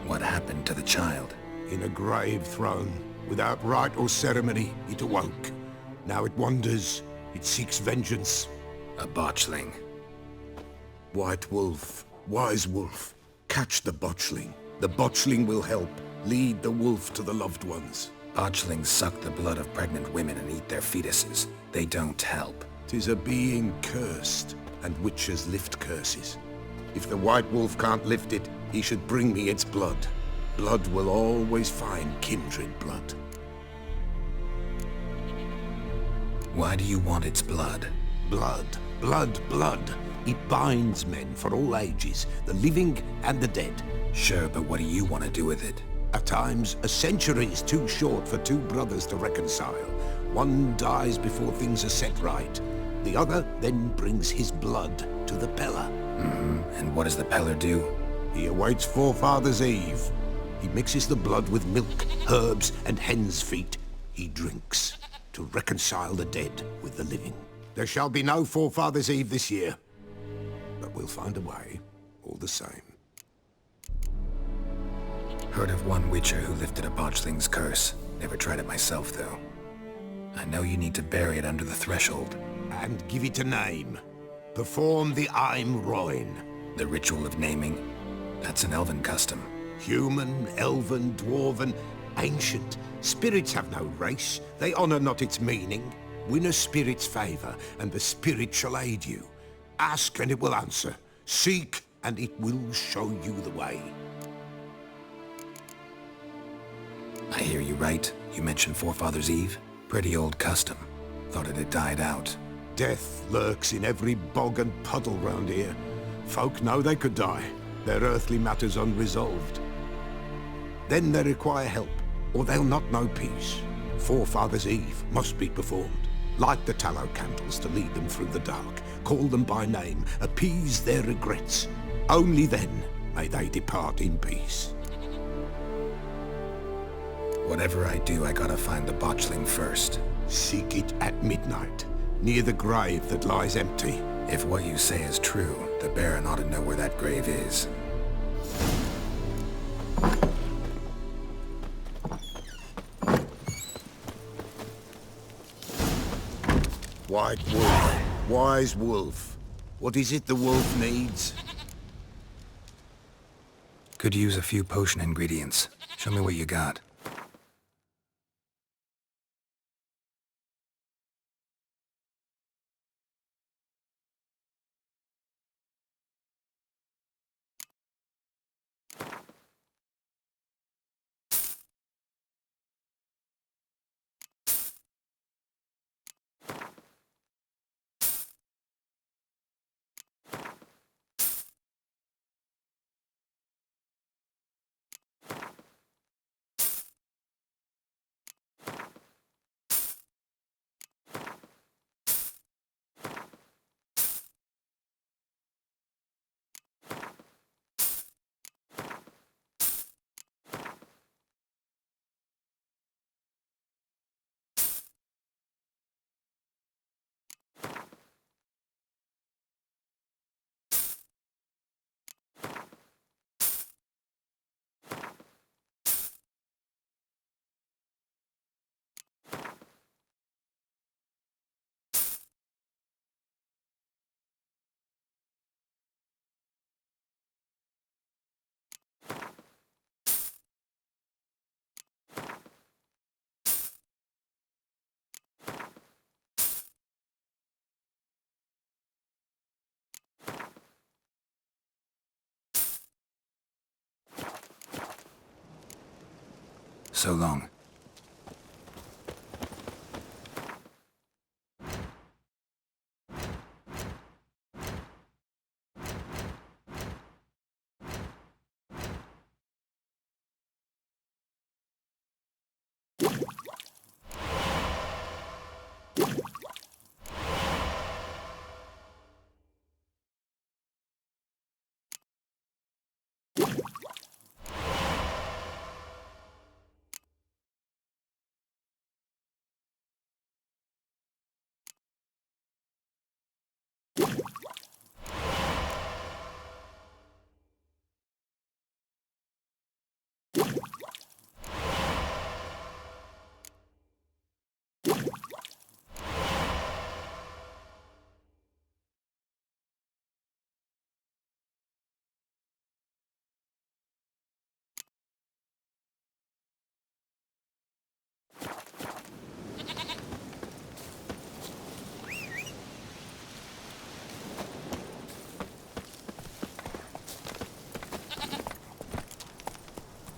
What happened to the child? In a grave thrown, without rite or ceremony, it awoke. Now it wanders, it seeks vengeance. A botchling. White wolf, wise wolf, catch the botchling. The botchling will help, lead the wolf to the loved ones. Botchlings suck the blood of pregnant women and eat their fetuses. They don't help. 'Tis a being cursed, and witches lift curses. If the white wolf can't lift it, he should bring me its blood. Blood will always find kindred blood. Why do you want its blood? Blood, blood, blood. It binds men for all ages, the living and the dead. Sure, but what do you want to do with it? At times, a century is too short for two brothers to reconcile. One dies before things are set right. The other then brings his blood to the Pella. And what does the Peller do? He awaits Forefathers' Eve. He mixes the blood with milk, herbs, and hen's feet. He drinks to reconcile the dead with the living. There shall be no Forefathers' Eve this year, but we'll find a way, all the same. Heard of one witcher who lifted a botchling's curse. Never tried it myself, though. I know you need to bury it under the threshold. And give it a name. Perform the Aim Roin. The ritual of naming? That's an elven custom. Human, elven, dwarven, ancient. Spirits have no race. They honor not its meaning. Win a spirit's favor, and the spirit shall aid you. Ask, and it will answer. Seek, and it will show you the way. I hear you right. You mentioned Forefathers' Eve? Pretty old custom. Thought it had died out. Death lurks in every bog and puddle round here. Folk know they could die, their earthly matters unresolved. Then they require help, or they'll not know peace. Forefathers' Eve must be performed. Light the tallow candles to lead them through the dark. Call them by name, appease their regrets. Only then may they depart in peace. Whatever I do, I gotta find the botchling first. Seek it at midnight, near the grave that lies empty. If what you say is true, the Baron ought to know where that grave is. White wolf, wise wolf. What is it the wolf needs? Could use a few potion ingredients. Show me what you got. So long.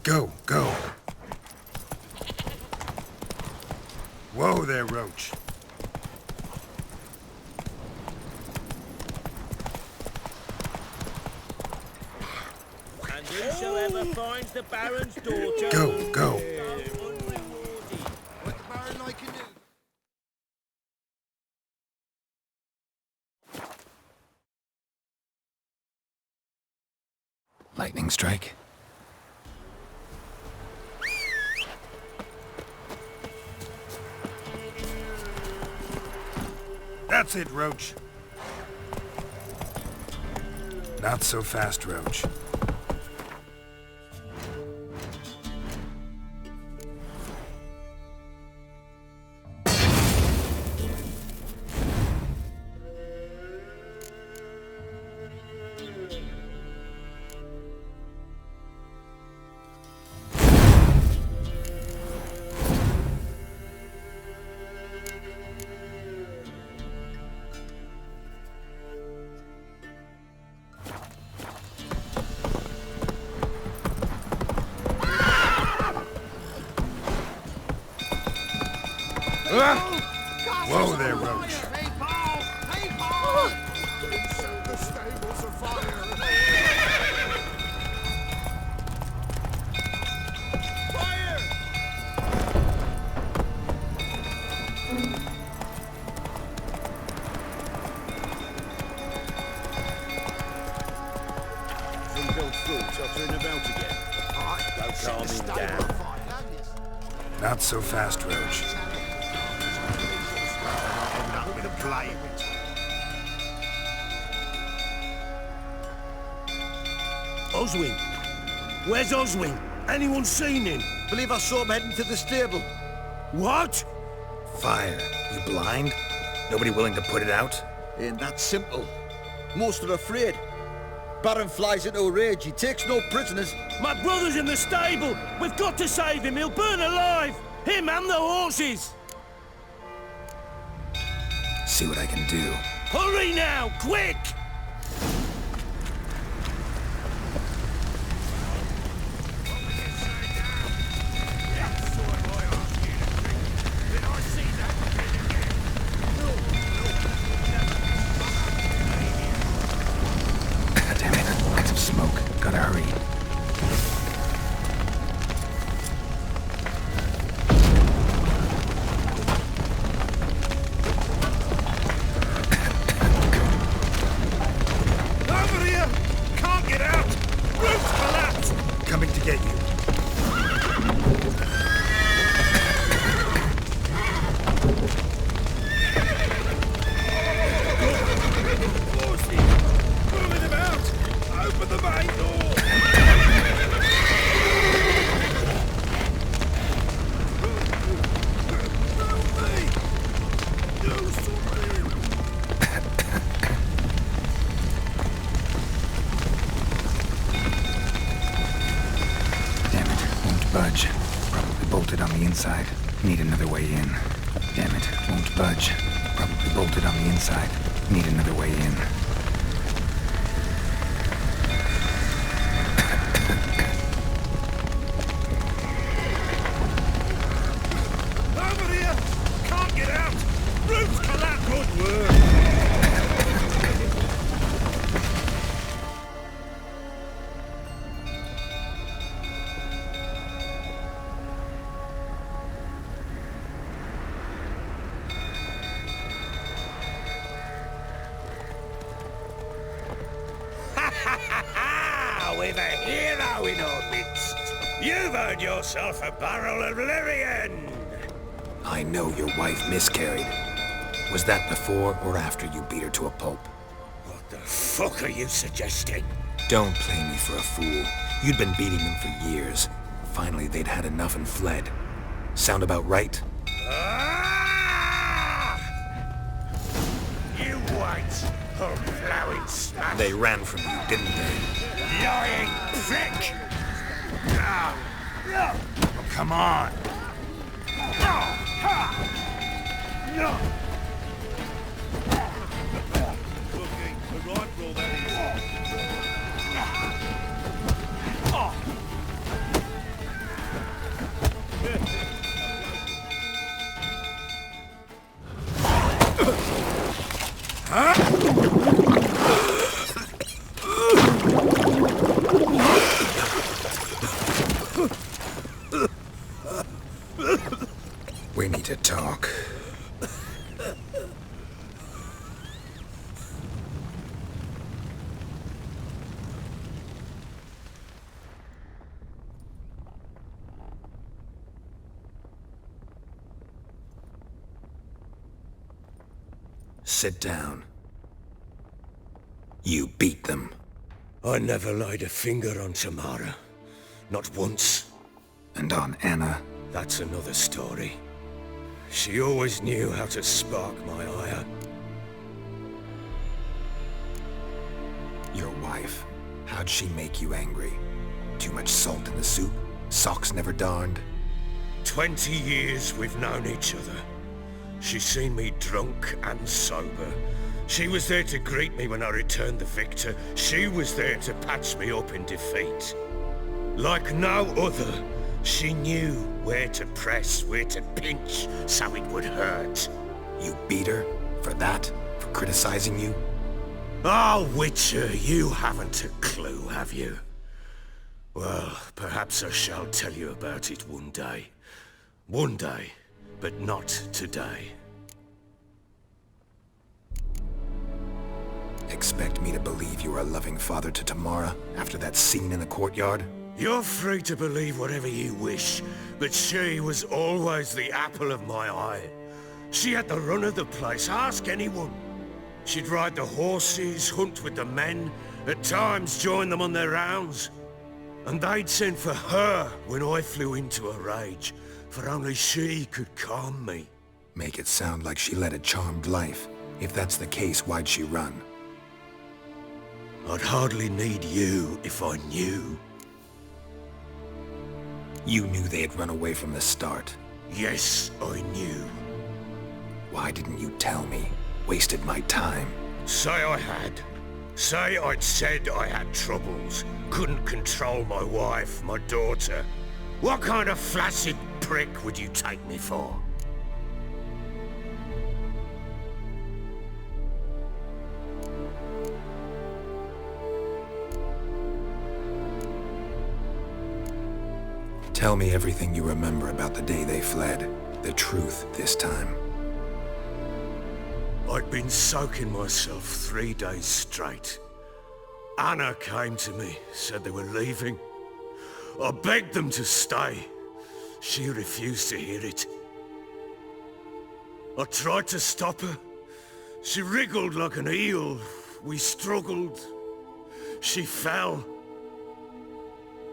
Go, go. Whoa there, Roach. And whosoever finds the Baron's daughter... Go, go. What the Baron like you do? Lightning strike. That's it, Roach. Not so fast, Roach. Whoa there, Roach. Hey, Paul! Hey, Paul! Set the stables afire! Fire! Some built food tottering about again. Don't calm him down. Not so fast, Roach. Oswin? Where's Oswin? Anyone seen him? Believe I saw him heading to the stable. What? Fire. You blind? Nobody willing to put it out? Ain't that simple. Most are afraid. Baron flies into a rage. He takes no prisoners. My brother's in the stable! We've got to save him! He'll burn alive! Him and the horses! See what I can do. Hurry now! Quick! Damn it. Lots of smoke. Gotta hurry. Over here! Can't get out! Roof's collapsed! Coming to get you. Pulling him out! Open the main door! Help me! Do something! Damn it. Won't budge. Probably bolted on the inside. Need another way in. Damn it. Won't budge. Probably bolted on the inside. Need another way in. You've earned yourself a barrel of Lyrian! I know your wife miscarried. Was that before or after you beat her to a pulp? What the fuck are you suggesting? Don't play me for a fool. You'd been beating them for years. Finally, they'd had enough and fled. Sound about right? Ah! You white, hull-plowing smash! They ran from you, didn't they? Lying prick! Oh, come on! We need to talk. Sit down. You beat them. I never laid a finger on Tamara. Not once. And on Anna? That's another story. She always knew how to spark my ire. Your wife. How'd she make you angry? Too much salt in the soup? Socks never darned? 20 years we've known each other. She's seen me drunk and sober. She was there to greet me when I returned the victor. She was there to patch me up in defeat. Like no other, she knew where to press, where to pinch, so it would hurt. You beat her? For that? For criticizing you? Oh, Witcher, you haven't a clue, have you? Well, perhaps I shall tell you about it one day. One day, but not today. Expect me to believe you are a loving father to Tamara after that scene in the courtyard? You're free to believe whatever you wish, but she was always the apple of my eye. She had the run of the place, ask anyone. She'd ride the horses, hunt with the men, at times join them on their rounds. And they'd send for her when I flew into a rage, for only she could calm me. Make it sound like she led a charmed life. If that's the case, why'd she run? I'd hardly need you if I knew. You knew they had run away from the start. Yes, I knew. Why didn't you tell me? Wasted my time. Say I had. Say I'd said I had troubles. Couldn't control my wife, my daughter. What kind of flaccid prick would you take me for? Tell me everything you remember about the day they fled. The truth this time. I'd been soaking myself 3 days straight. Anna came to me, said they were leaving. I begged them to stay. She refused to hear it. I tried to stop her. She wriggled like an eel. We struggled. She fell.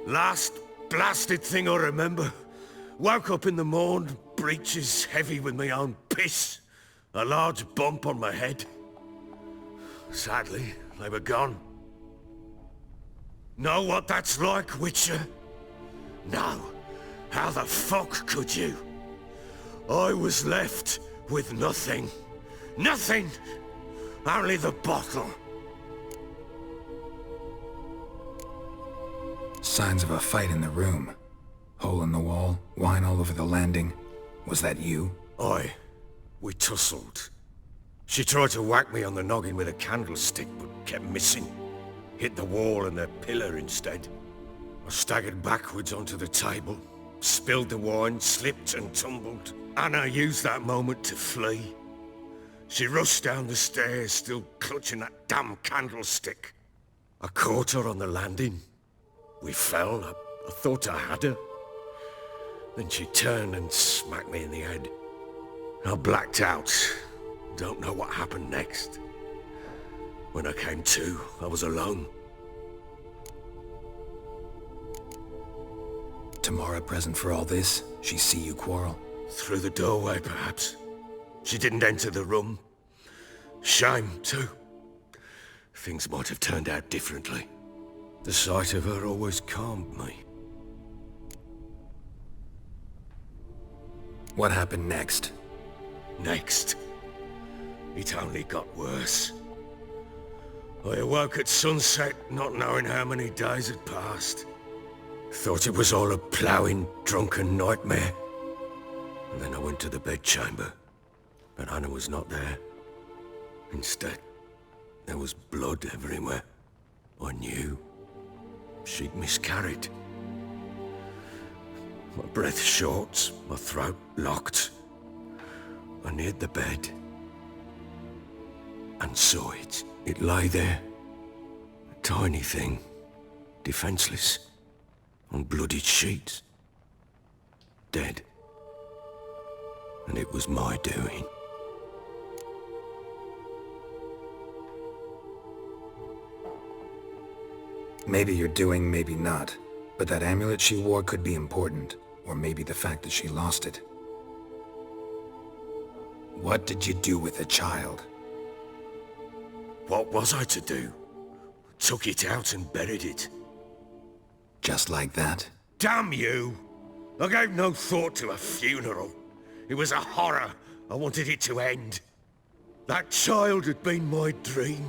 Last blasted thing I remember. Woke up in the morn, breeches heavy with my own piss. A large bump on my head. Sadly, they were gone. Know what that's like, Witcher? No. How the fuck could you? I was left with nothing. Nothing! Only the bottle. Signs of a fight in the room. Hole in the wall, wine all over the landing. Was that you? Aye. We tussled. She tried to whack me on the noggin with a candlestick, but kept missing. Hit the wall and the pillar instead. I staggered backwards onto the table, spilled the wine, slipped and tumbled. Anna used that moment to flee. She rushed down the stairs, still clutching that damn candlestick. I caught her on the landing. We fell. I I thought I had her. Then she turned and smacked me in the head. I blacked out. Don't know what happened next. When I came to, I was alone. Tamara present for all this? She see you quarrel? Through the doorway, perhaps. She didn't enter the room. Shame, too. Things might have turned out differently. The sight of her always calmed me. What happened next? Next? It only got worse. I awoke at sunset, not knowing how many days had passed. Thought it was all a ploughing, drunken nightmare. And then I went to the bedchamber, but Anna was not there. Instead, there was blood everywhere. I knew. She'd miscarried. My breath short, my throat locked. I neared the bed and saw it. It lay there, a tiny thing, defenseless, on bloodied sheets, dead. And it was my doing. Maybe you're doing, maybe not. But that amulet she wore could be important. Or maybe the fact that she lost it. What did you do with the child? What was I to do? Took it out and buried it. Just like that? Damn you! I gave no thought to a funeral. It was a horror. I wanted it to end. That child had been my dream.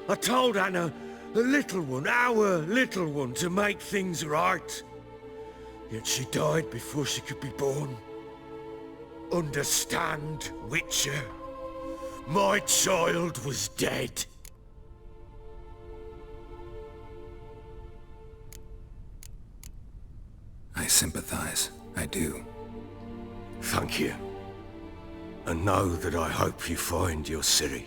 I told Anna, the little one, our little one, to make things right. Yet she died before she could be born. Understand, Witcher? My child was dead. I sympathize. I do. Thank you. And know that I hope you find your Ciri.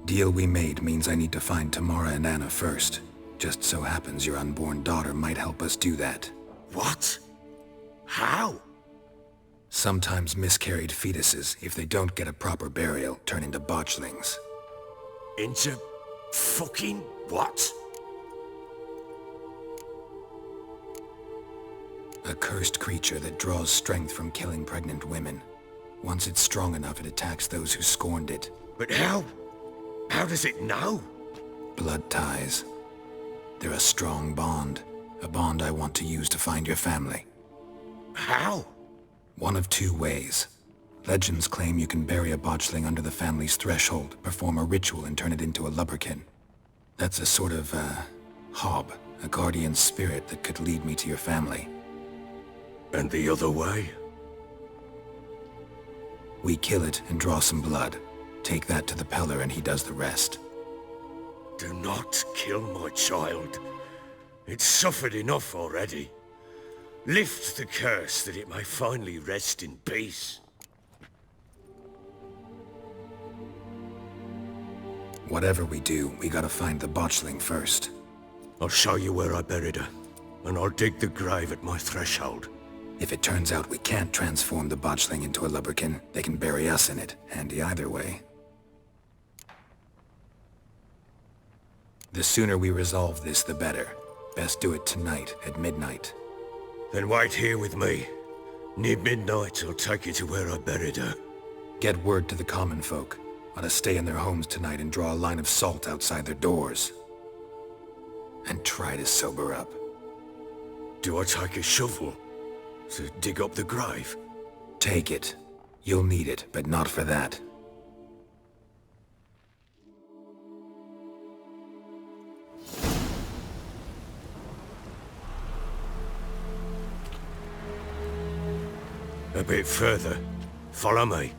Deal we made means I need to find Tamara and Anna first. Just so happens your unborn daughter might help us do that. What? How? Sometimes miscarried fetuses, if they don't get a proper burial, turn into botchlings. Into fucking what? A cursed creature that draws strength from killing pregnant women. Once it's strong enough, it attacks those who scorned it. But how? How does it know? Blood ties. They're a strong bond. A bond I want to use to find your family. How? One of two ways. Legends claim you can bury a botchling under the family's threshold, perform a ritual and turn it into a lubberkin. That's a sort of, hob, a guardian spirit that could lead me to your family. And the other way? We kill it and draw some blood. Take that to the Peller and he does the rest. Do not kill my child. It's suffered enough already. Lift the curse that it may finally rest in peace. Whatever we do, we gotta find the botchling first. I'll show you where I buried her, and I'll dig the grave at my threshold. If it turns out we can't transform the botchling into a lubberkin, they can bury us in it. Handy either way. The sooner we resolve this, the better. Best do it tonight, at midnight. Then wait here with me. Near midnight, I'll take you to where I buried her. Get word to the common folk. Ought to stay in their homes tonight and draw a line of salt outside their doors. And try to sober up. Do I take a shovel to dig up the grave? Take it. You'll need it, but not for that. A bit further. Follow me.